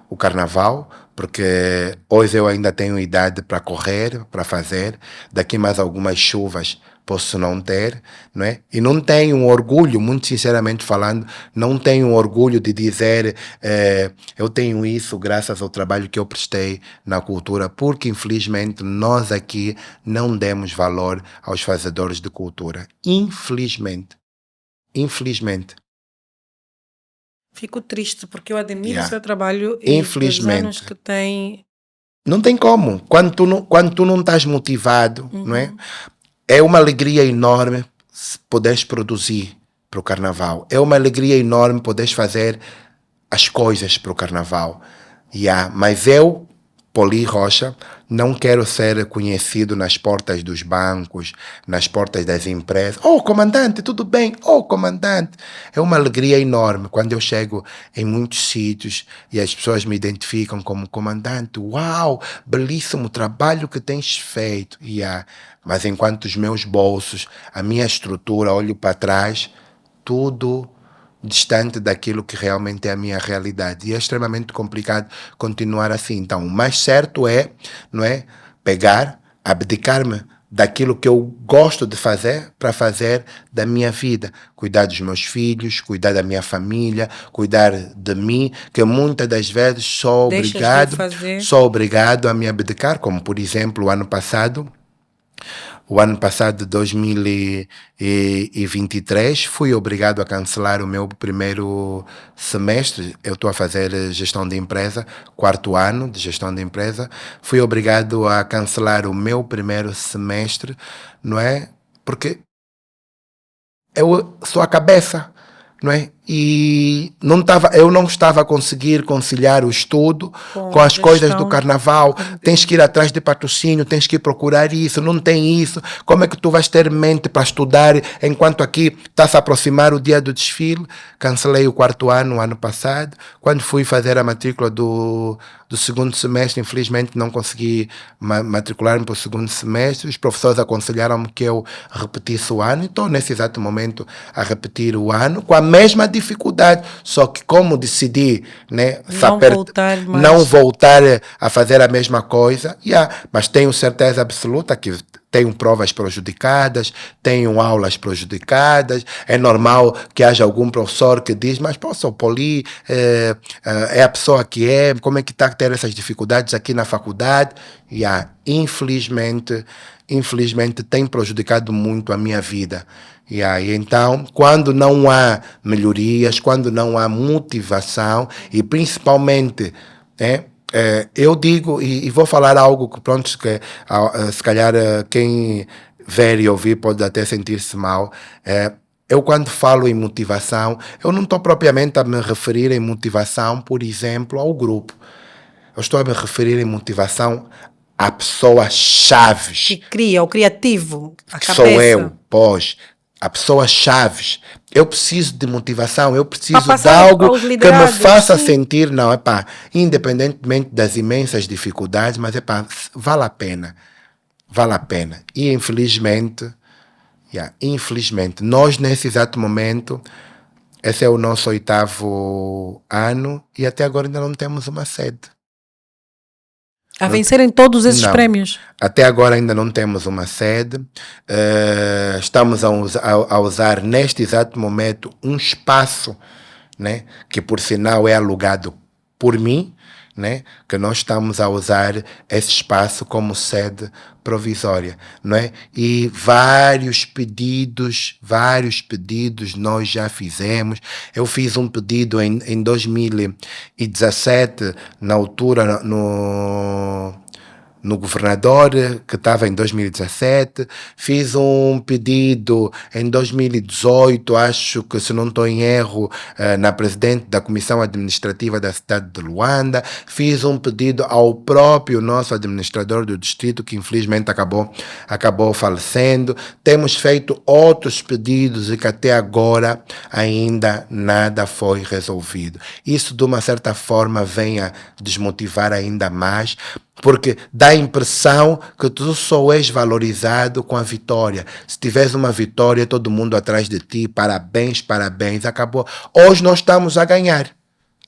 o carnaval, porque hoje eu ainda tenho idade para correr, para fazer, daqui mais algumas chuvas posso não ter, não é? E não tenho um orgulho, muito sinceramente falando, não tenho um orgulho de dizer eu tenho isso graças ao trabalho que eu prestei na cultura, porque infelizmente nós aqui não demos valor aos fazedores de cultura. Infelizmente. Fico triste porque eu admiro o seu trabalho e infelizmente, os anos que tem. Não tem como. Quando tu não estás motivado, não é? É uma alegria enorme poderes produzir para o carnaval. É uma alegria enorme poderes fazer as coisas para o carnaval. Mas eu, Poli Rocha, não quero ser conhecido nas portas dos bancos, nas portas das empresas. Oh, comandante, tudo bem? Oh, comandante. É uma alegria enorme quando eu chego em muitos sítios e as pessoas me identificam como comandante. Uau, belíssimo trabalho que tens feito. Mas enquanto os meus bolsos, a minha estrutura, olho para trás, tudo distante daquilo que realmente é a minha realidade. E é extremamente complicado continuar assim. Então, o mais certo é, não é, pegar, abdicar-me daquilo que eu gosto de fazer para fazer da minha vida. Cuidar dos meus filhos, cuidar da minha família, cuidar de mim, que muitas das vezes sou obrigado a me abdicar, como por exemplo o ano passado, de 2023, fui obrigado a cancelar o meu primeiro semestre. Eu estou a fazer gestão de empresa, 4º ano de gestão de empresa. Fui obrigado a cancelar o meu primeiro semestre, não é? Porque eu sou a cabeça, não é? E eu não estava a conseguir conciliar o estudo com as coisas do carnaval. Tens que ir atrás de patrocínio, tens que ir procurar isso, não tem isso. Como é que tu vais ter mente para estudar enquanto aqui está se aproximar o dia do desfile? Cancelei o 4º ano, ano passado. Quando fui fazer a matrícula do 2º semestre, infelizmente não consegui matricular-me para o 2º semestre. Os professores aconselharam-me que eu repetisse o ano. Estou nesse exato momento a repetir o ano com a mesma dificuldade, só que como decidi, né, não voltar a fazer a mesma coisa, mas tenho certeza absoluta que tenho provas prejudicadas, tenho aulas prejudicadas. É normal que haja algum professor que diz, mas o Poli é a pessoa que é, como é que está a ter essas dificuldades aqui na faculdade? Infelizmente tem prejudicado muito a minha vida. E então, quando não há melhorias, quando não há motivação e principalmente, eu digo e vou falar algo que pronto, que se calhar quem ver e ouvir pode até sentir-se mal. Eu quando falo em motivação, eu não estou propriamente a me referir em motivação, por exemplo, ao grupo. Eu estou a me referir em motivação a pessoas chaves. Que cria, o criativo, a cabeça. Sou eu, a pessoas chaves. Eu preciso de motivação, eu preciso de algo que me faça sentir, independentemente das imensas dificuldades, mas vale a pena. E infelizmente, nós nesse exato momento, esse é o nosso 8º ano e até agora ainda não temos uma sede. A vencerem todos esses prêmios? Até agora ainda não temos uma sede. Estamos a usar neste exato momento um espaço, né, que por sinal é alugado por mim, né, que nós estamos a usar esse espaço como sede provisória, não é? E vários pedidos nós já fizemos. Eu fiz um pedido em 2017, na altura, no governador que estava em 2017, fiz um pedido em 2018, acho que se não estou em erro, na presidente da Comissão Administrativa da cidade de Luanda, fiz um pedido ao próprio nosso administrador do distrito, que infelizmente acabou falecendo. Temos feito outros pedidos e que até agora ainda nada foi resolvido. Isso de uma certa forma vem a desmotivar ainda mais, porque dá a impressão que tu só és valorizado com a vitória. Se tiveres uma vitória, todo mundo atrás de ti, parabéns, parabéns, acabou. Hoje nós estamos a ganhar.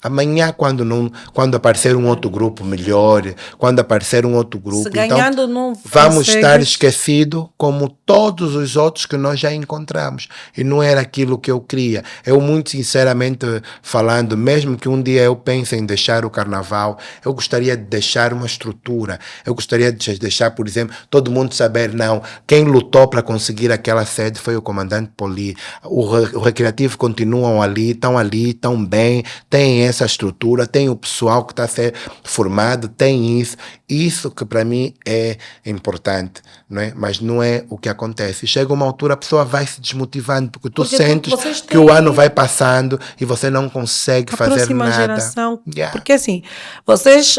Amanhã, quando aparecer um outro grupo melhor, quando aparecer um outro grupo, ganhando, então vamos estar esquecidos como todos os outros que nós já encontramos. E não era aquilo que eu queria. Eu, muito sinceramente falando, mesmo que um dia eu pense em deixar o carnaval, eu gostaria de deixar uma estrutura. Eu gostaria de deixar, por exemplo, todo mundo saber, não, quem lutou para conseguir aquela sede foi o comandante Poli. O Recreativo continuam ali, estão bem, tem essa estrutura, tem o pessoal que está a ser formado, tem isso que para mim é importante, não é? Mas não é o que acontece. Chega uma altura, a pessoa vai se desmotivando, porque tu sentes que o ano vai passando e você não consegue fazer nada. Geração, porque assim, vocês,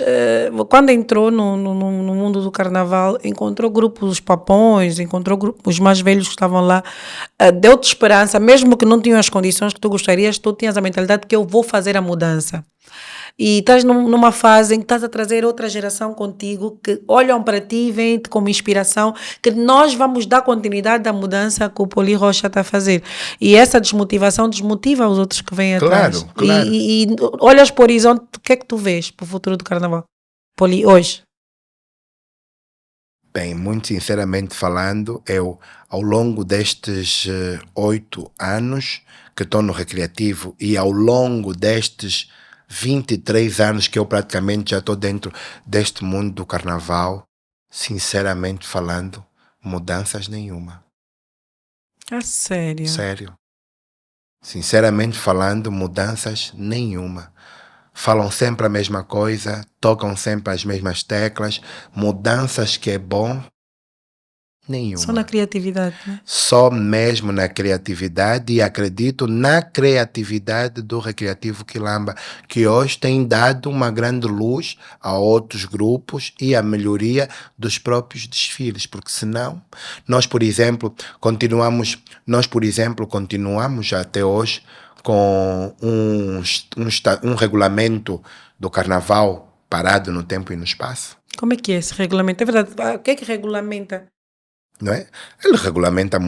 quando entrou no mundo do carnaval, encontrou grupos, os papões, encontrou grupos, os mais velhos que estavam lá, deu-te esperança, mesmo que não tinham as condições que tu gostarias, tu tinhas a mentalidade que eu vou fazer a mudança. E estás numa fase em que estás a trazer outra geração contigo, que olham para ti e veem-te como inspiração, que nós vamos dar continuidade à mudança que o Poli Rocha está a fazer. E essa desmotivação desmotiva os outros que vêm atrás. Claro. E olhas para o horizonte, o que é que tu vês para o futuro do carnaval? Poli, hoje? Bem, muito sinceramente falando, eu, ao longo destes 8 anos que estou no Recreativo e ao longo destes 23 anos que eu praticamente já estou dentro deste mundo do carnaval, sinceramente falando, mudanças nenhuma. Sério? Sério. Sinceramente falando, mudanças nenhuma. Falam sempre a mesma coisa, tocam sempre as mesmas teclas, mudanças que é bom, nenhuma. Só na criatividade, né? Só mesmo na criatividade, e acredito na criatividade do Recreativo Quilamba, que hoje tem dado uma grande luz a outros grupos e a melhoria dos próprios desfiles, porque senão nós, por exemplo, continuamos até hoje com um regulamento do carnaval parado no tempo e no espaço. Como é que é esse regulamento? É verdade, o que é que regulamenta? Não é? Ele regulamenta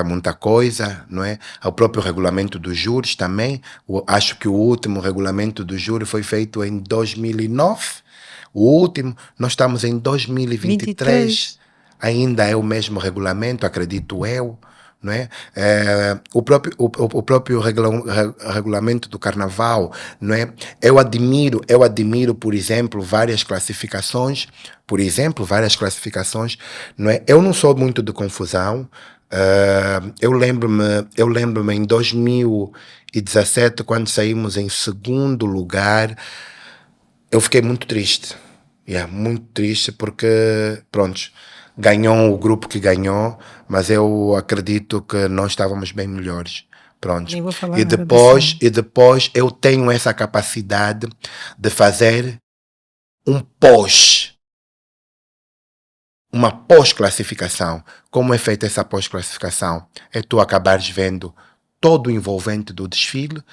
muita coisa, não é? O próprio regulamento dos júris também. Acho que o último regulamento do júri foi feito em 2009. O último, nós estamos em 2023. Ainda é o mesmo regulamento, acredito eu. Não é? O próprio regulamento do carnaval, não é? Eu admiro, por exemplo, várias classificações, não é? Eu não sou muito de confusão. Eu lembro-me em 2017, quando saímos em segundo lugar, eu fiquei muito triste, porque, pronto, ganhou o grupo que ganhou, mas eu acredito que nós estávamos bem melhores. Pronto. E depois eu tenho essa capacidade de fazer uma pós-classificação. Como é feita essa pós-classificação? É tu acabares vendo todo o envolvente do desfile,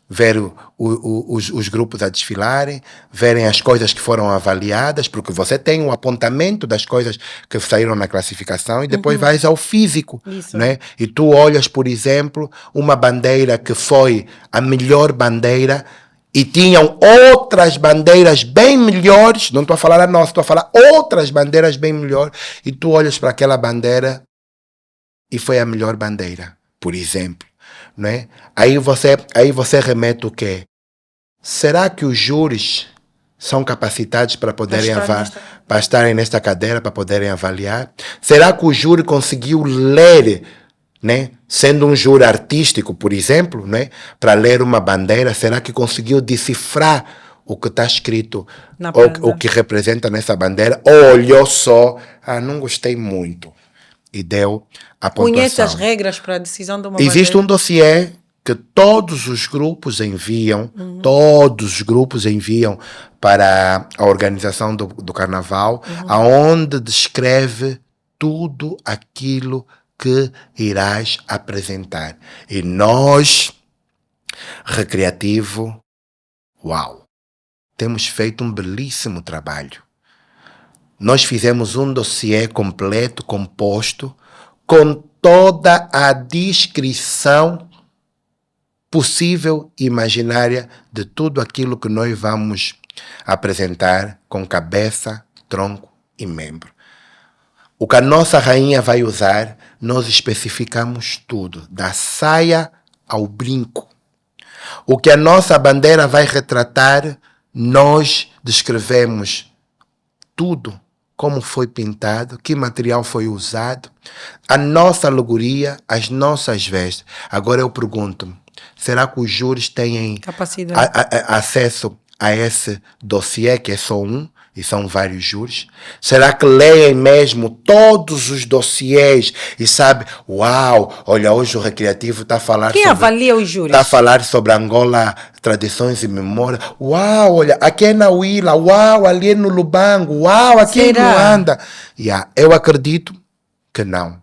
ver os grupos a desfilarem, verem as coisas que foram avaliadas, porque você tem um apontamento das coisas que saíram na classificação e depois vais ao físico. Né? E tu olhas, por exemplo, uma bandeira que foi a melhor bandeira e tinham outras bandeiras bem melhores, não estou a falar a nossa, estou a falar outras bandeiras bem melhores, e tu olhas para aquela bandeira e foi a melhor bandeira, por exemplo. Não é? Aí você remete o quê? Será que os júris são capacitados para estarem nesta cadeira, para poderem avaliar? Será que o júri conseguiu ler, né? Sendo um júri artístico, por exemplo, né? Para ler uma bandeira, será que conseguiu decifrar o que está escrito, o Na que representa nessa bandeira, ou olhou só, não gostei muito, e deu a Conhece as pontuação. regras para a decisão de uma Existe um bandeira? dossiê que todos os grupos enviam para a organização do carnaval, aonde descreve tudo aquilo que irás apresentar. E nós, Recreativo, uau, temos feito um belíssimo trabalho. Nós fizemos um dossiê completo, composto, com toda a descrição possível e imaginária de tudo aquilo que nós vamos apresentar com cabeça, tronco e membro. O que a nossa rainha vai usar, nós especificamos tudo, da saia ao brinco. O que a nossa bandeira vai retratar, nós descrevemos tudo, como foi pintado, que material foi usado, a nossa alegoria, as nossas vestes. Agora eu pergunto, será que os júris têm Capacidade. acesso a esse dossiê, que é só um, e são vários júris? Será que leem mesmo todos os dossiês e sabem, uau, olha, hoje o Recreativo está a falar Quem avalia os júris? Está a falar sobre Angola, tradições e memória. Uau, olha, aqui é na Huila, uau, ali é no Lubango, uau, aqui é em Luanda. Eu acredito que não.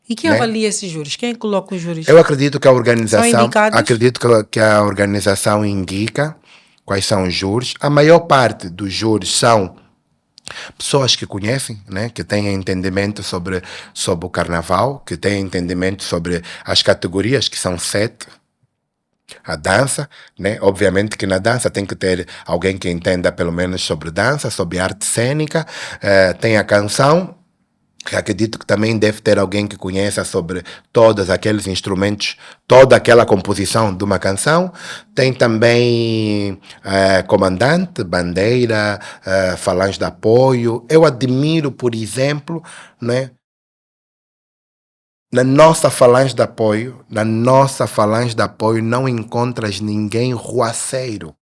E quem avalia esses júris? Quem coloca os júris? Eu acredito que a organização, São indicados? acredito que a organização indica quais são os júris. A maior parte dos júris são pessoas que conhecem, né? Que têm entendimento sobre o carnaval, que têm entendimento sobre as categorias, que são 7. A dança, né? Obviamente que na dança tem que ter alguém que entenda pelo menos sobre dança, sobre arte cênica. Tem a canção, que acredito que também deve ter alguém que conheça sobre todos aqueles instrumentos, toda aquela composição de uma canção. Tem também comandante, bandeira, falange de apoio. Eu admiro, por exemplo, né? Na nossa falange de apoio não encontras ninguém ruaceiro.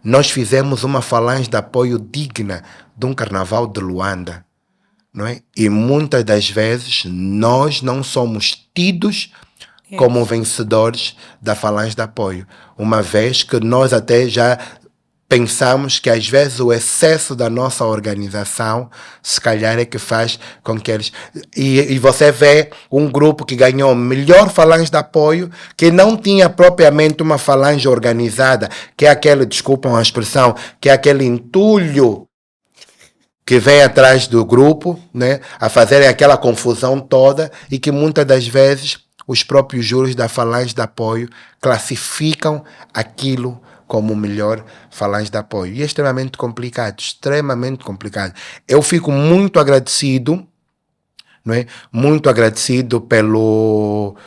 Nós fizemos uma falange de apoio digna de um carnaval de Luanda. Não é? E muitas das vezes nós não somos tidos como vencedores da falange de apoio. Uma vez que nós até já pensamos que às vezes o excesso da nossa organização se calhar é que faz com que eles... E você vê um grupo que ganhou melhor falange de apoio, que não tinha propriamente uma falange organizada, que é aquele, desculpam a expressão, que é aquele entulho que vem atrás do grupo, né, a fazer aquela confusão toda, e que muitas das vezes os próprios júris da falange de apoio classificam aquilo como o melhor falange de apoio. E é extremamente complicado, extremamente complicado. Eu fico muito agradecido, não é? Muito agradecido pelas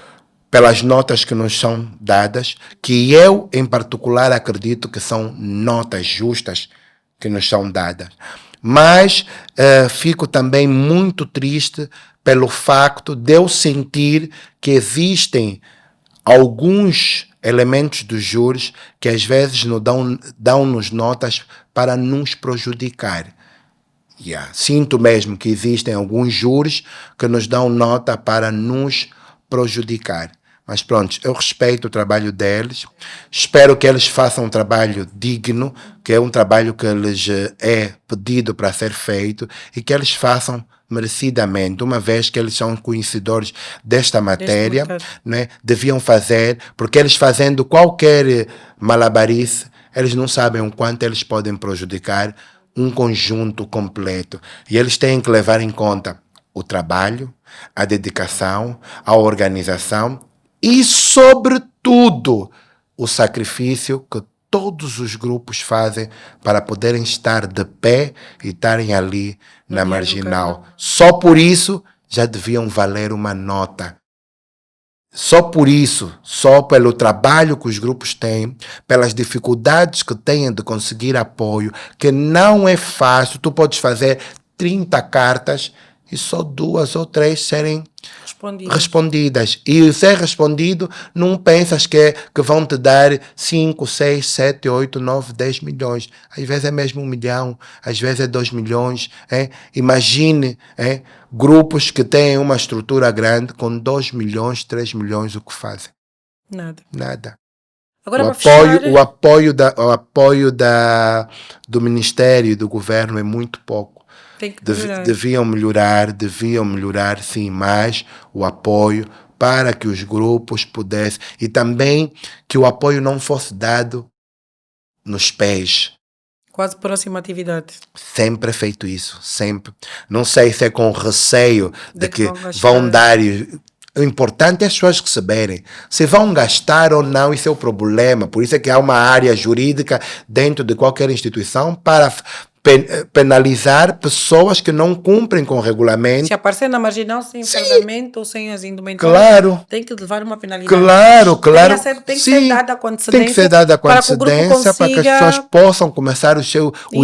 notas que nos são dadas, que eu, em particular, acredito que são notas justas que nos são dadas. Mas fico também muito triste pelo facto de eu sentir que existem alguns elementos dos júris que às vezes nos dão-nos notas para nos prejudicar. Sinto mesmo que existem alguns júris que nos dão nota para nos prejudicar. Mas pronto, eu respeito o trabalho deles, espero que eles façam um trabalho digno, que é um trabalho que lhes é pedido para ser feito, e que eles façam merecidamente, uma vez que eles são conhecedores desta matéria, né, deviam fazer, porque eles fazendo qualquer malabarice, eles não sabem o quanto eles podem prejudicar um conjunto completo. E eles têm que levar em conta o trabalho, a dedicação, a organização e, sobretudo, o sacrifício que todos os grupos fazem para poderem estar de pé e estarem ali na marginal. Só por isso já deviam valer uma nota. Só por isso, só pelo trabalho que os grupos têm, pelas dificuldades que têm de conseguir apoio, que não é fácil. Tu podes fazer 30 cartas e só 2 ou 3 serem Respondidas. respondidas. E ser respondido, não pensas que vão te dar 5, 6, 7, 8, 9, 10 milhões. Às vezes é mesmo 1 milhão, às vezes é 2 milhões. Imagine grupos que têm uma estrutura grande com 2 milhões, 3 milhões, o que fazem? Nada. Agora, o apoio do Ministério e do Governo é muito pouco. Tem que deviam melhorar sim, mais o apoio para que os grupos pudessem, e também que o apoio não fosse dado nos pés. Quase próxima atividade. Sempre é feito isso, sempre. Não sei se é com receio de que vão dar. O importante é as pessoas receberem. Se vão gastar ou não, isso é o problema. Por isso é que há uma área jurídica dentro de qualquer instituição para penalizar pessoas que não cumprem com o regulamento. Se aparecer na marginal sem fardamento ou sem as indumentárias, claro, tem que levar uma penalidade. Claro. Tem que ser dada com antecedência. Tem que ser dada com antecedência para que as pessoas possam começar o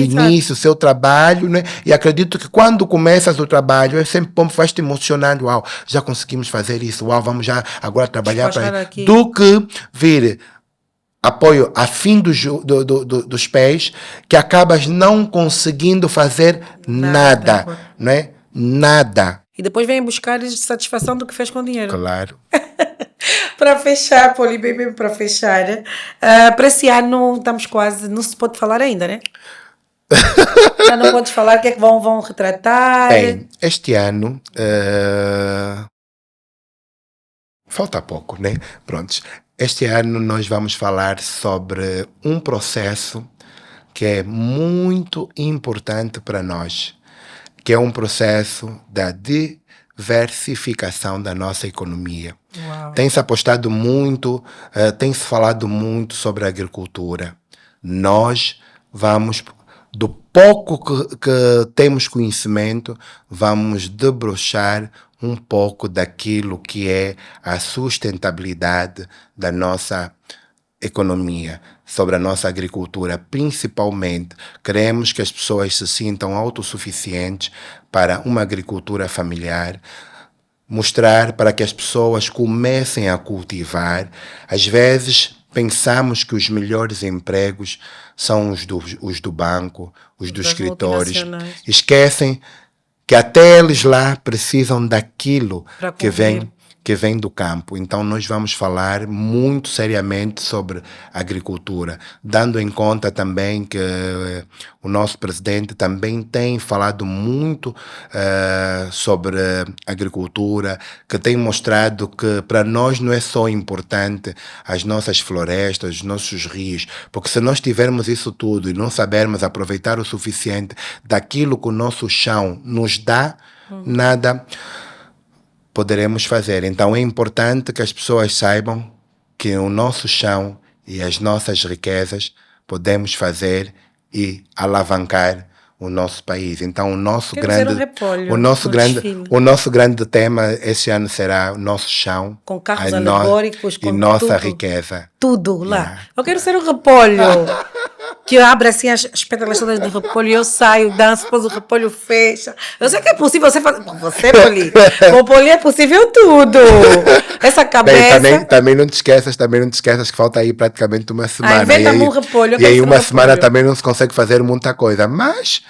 início, o seu trabalho, né? E acredito que quando começas o trabalho, é sempre bom, vai te emocionando. Uau, já conseguimos fazer isso. Uau, vamos já agora trabalhar para isso. Do que vir apoio a fim dos pés, que acabas não conseguindo fazer nada, né? Nada. E depois vem buscar satisfação do que fez com o dinheiro. Claro. Para fechar, Poli, bem para fechar, para esse ano estamos quase, não se pode falar ainda, né? Já não podes falar o que é que vão retratar. Bem, este ano falta pouco, né? Prontos. Este ano nós vamos falar sobre um processo que é muito importante para nós, que é um processo da diversificação da nossa economia. Uau. Tem-se apostado muito, tem-se falado muito sobre a agricultura. Nós vamos, do pouco que temos conhecimento, vamos debruçar um pouco daquilo que é a sustentabilidade da nossa economia, sobre a nossa agricultura. Principalmente, queremos que as pessoas se sintam autossuficientes para uma agricultura familiar, mostrar para que as pessoas comecem a cultivar. Às vezes, pensamos que os melhores empregos são os do banco, os dos escritórios. Esquecem que até eles lá precisam daquilo que vem do campo. Então nós vamos falar muito seriamente sobre agricultura, dando em conta também que o nosso presidente também tem falado muito sobre agricultura, que tem mostrado que para nós não é só importante as nossas florestas, os nossos rios, porque se nós tivermos isso tudo e não sabermos aproveitar o suficiente daquilo que o nosso chão nos dá, nada poderemos fazer. Então é importante que as pessoas saibam que o nosso chão e as nossas riquezas podemos fazer e alavancar o nosso país. Então o nosso grande tema esse ano será o nosso chão, com carros alegóricos, com nossa riqueza. Tudo lá. Eu quero ser um repolho. Que eu abro assim as pétalas todas do repolho e eu saio, danço, depois o repolho fecha. Eu sei que é possível você fazer. Você, Poli. Com Poli é possível tudo. Essa cabeça. Bem, também não te esqueças que falta aí praticamente uma semana. Um repolho. E aí uma semana também não se consegue fazer muita coisa. Mas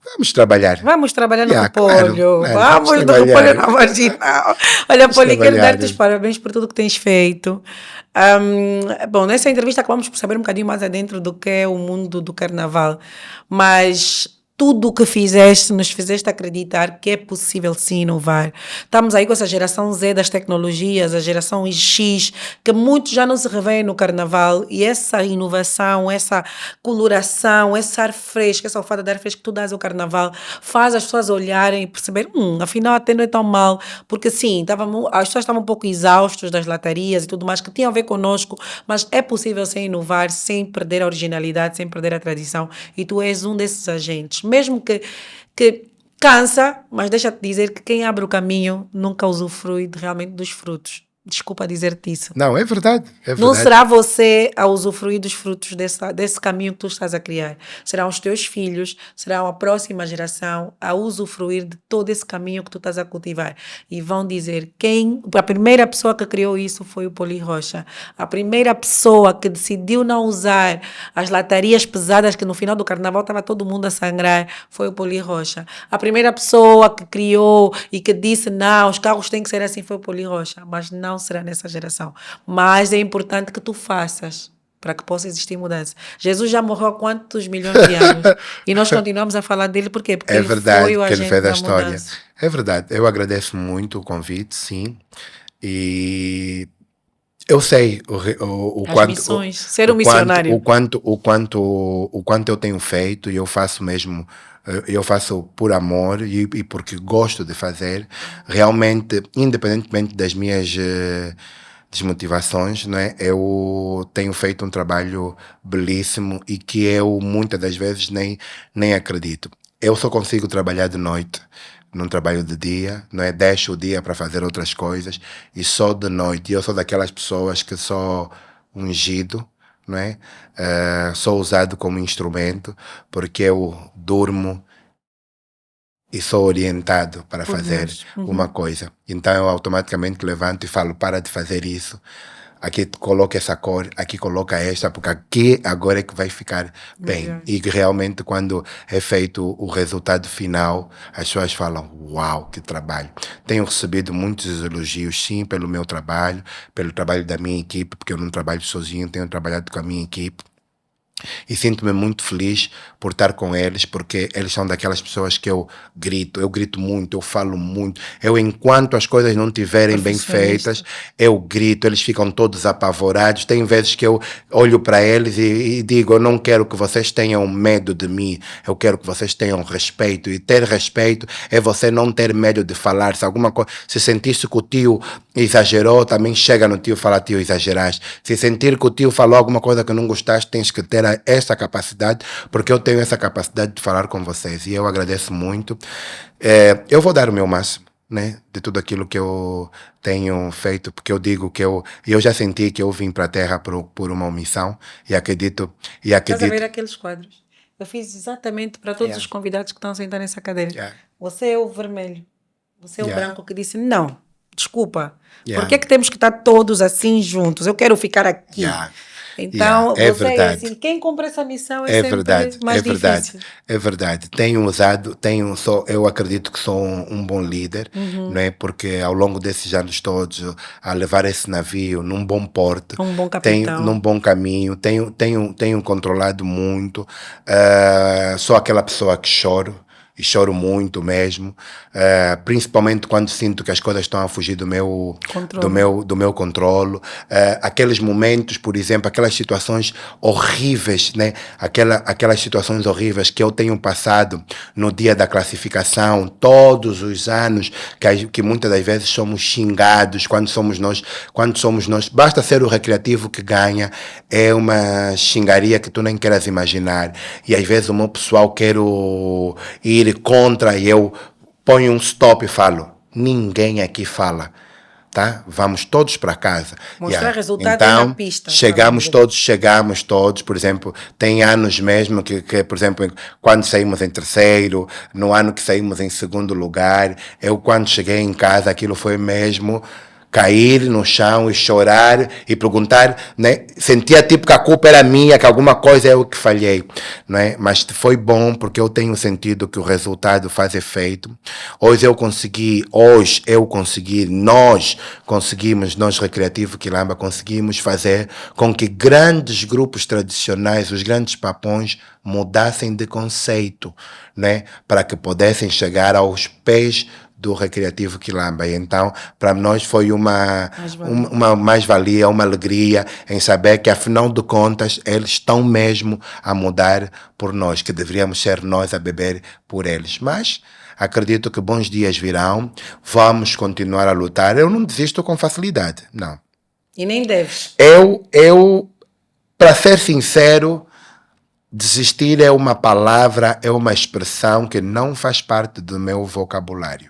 vamos trabalhar. Vamos trabalhar no repolho. Claro, vamos no repolho na marginal. Olha, Poli, quero dar-te os parabéns por tudo que tens feito. Bom, nessa entrevista acabamos por saber um bocadinho mais adentro do que é o mundo do carnaval, mas tudo o que fizeste, nos fizeste acreditar que é possível sim inovar. Estamos aí com essa geração Z das tecnologias, a geração X, que muitos já não se revêem no carnaval, e essa inovação, essa coloração, esse ar fresco, essa alfada de ar fresco que tu dás ao carnaval, faz as pessoas olharem e perceber, afinal até não é tão mal, porque sim, as pessoas estavam um pouco exaustos das latarias e tudo mais, que tinha a ver conosco, mas é possível sem inovar, sem perder a originalidade, sem perder a tradição, e tu és um desses agentes. Mesmo que cansa, mas deixa-te dizer que quem abre o caminho nunca usufrui realmente dos frutos. Desculpa dizer-te isso. Não, é verdade. Não será você a usufruir dos frutos desse caminho que tu estás a criar. Serão os teus filhos, será a próxima geração a usufruir de todo esse caminho que tu estás a cultivar. E vão dizer a primeira pessoa que criou isso foi o Poli Rocha. A primeira pessoa que decidiu não usar as latarias pesadas que no final do carnaval estava todo mundo a sangrar foi o Poli Rocha. A primeira pessoa que criou e que disse não, os carros têm que ser assim foi o Poli Rocha. Mas não será nessa geração. Mas é importante que tu faças para que possa existir mudança. Jesus já morreu há quantos milhões de anos? E nós continuamos a falar dele por quê? Porque é verdade, ele foi o agente ele fez a da história. mudança. É verdade. Eu agradeço muito o convite, sim. E eu sei o As quanto... missões, ser um missionário. O quanto eu tenho feito, e eu faço mesmo... Eu faço por amor e porque gosto de fazer. Realmente, independentemente das minhas desmotivações, não é? Eu tenho feito um trabalho belíssimo e que eu muitas das vezes nem acredito. Eu só consigo trabalhar de noite, não trabalho de dia, não é? Deixo o dia para fazer outras coisas e só de noite. E eu sou daquelas pessoas que sou ungido, não é? Sou usado como instrumento porque eu durmo e sou orientado para fazer uma coisa. Então eu automaticamente levanto e falo, para de fazer isso. Aqui coloca essa cor, aqui coloca esta, porque aqui agora é que vai ficar bem. E realmente quando é feito o resultado final, as pessoas falam, uau, que trabalho. Tenho recebido muitos elogios, sim, pelo meu trabalho, pelo trabalho da minha equipe, porque eu não trabalho sozinho, tenho trabalhado com a minha equipe. E sinto-me muito feliz por estar com eles, porque eles são daquelas pessoas que eu grito muito, eu falo muito. Eu, enquanto as coisas não estiverem bem feitas, eu grito, eles ficam todos apavorados. Tem vezes que eu olho para eles e digo, eu não quero que vocês tenham medo de mim, eu quero que vocês tenham respeito. E ter respeito é você não ter medo de falar. Se alguma coisa, se sentisse que o tio exagerou, também chega no tio e fala, tio, exageraste. Se sentir que o tio falou alguma coisa que não gostaste, tens que ter essa capacidade, porque eu tenho essa capacidade de falar com vocês e eu agradeço muito. Eu vou dar o meu máximo, né, de tudo aquilo que eu tenho feito, porque eu digo que eu já senti que eu vim para a Terra por uma missão e acredito. Estás a ver aqueles quadros? Eu fiz exatamente para todos os convidados que estão sentados nessa cadeira. Você é o vermelho, você é o branco que disse não, desculpa, por que temos que estar todos assim juntos? Eu quero ficar aqui. Então, é você verdade. É assim, quem cumpre essa missão é sempre verdade, mais difícil. É verdade. Eu acredito que sou um bom líder, não é? Porque ao longo desses anos todos, a levar esse navio num bom porto, um bom capitão, num bom caminho, tenho controlado muito. Sou aquela pessoa que choro. E choro muito mesmo, principalmente quando sinto que as coisas estão a fugir do meu controle. Aqueles momentos, por exemplo, aquelas situações horríveis, né? Aquelas situações horríveis que eu tenho passado no dia da classificação, todos os anos, que muitas das vezes somos xingados quando somos nós. Basta ser o Recreativo que ganha, é uma xingaria que tu nem queres imaginar. E às vezes o meu pessoal quer ir contra e eu ponho um stop e falo, ninguém aqui fala, tá? Vamos todos para casa. Mostrar resultado então, na pista. Chegamos todos, por exemplo, tem anos mesmo que, por exemplo, quando saímos em terceiro, no ano que saímos em segundo lugar, eu quando cheguei em casa, aquilo foi mesmo cair no chão e chorar e perguntar, né? Sentia tipo que a culpa era minha, que alguma coisa eu que falhei, né? Mas foi bom porque eu tenho sentido que o resultado faz efeito. Hoje eu consegui, nós Recreativo Quilamba, conseguimos fazer com que grandes grupos tradicionais, os grandes papões, mudassem de conceito, né? Para que pudessem chegar aos pés do Recreativo Quilamba. E então, para nós foi uma mais-valia, uma alegria em saber que, afinal de contas, eles estão mesmo a mudar por nós, que deveríamos ser nós a beber por eles. Mas acredito que bons dias virão, vamos continuar a lutar. Eu não desisto com facilidade, não. E nem deves. Eu, para ser sincero, desistir é uma palavra, é uma expressão que não faz parte do meu vocabulário.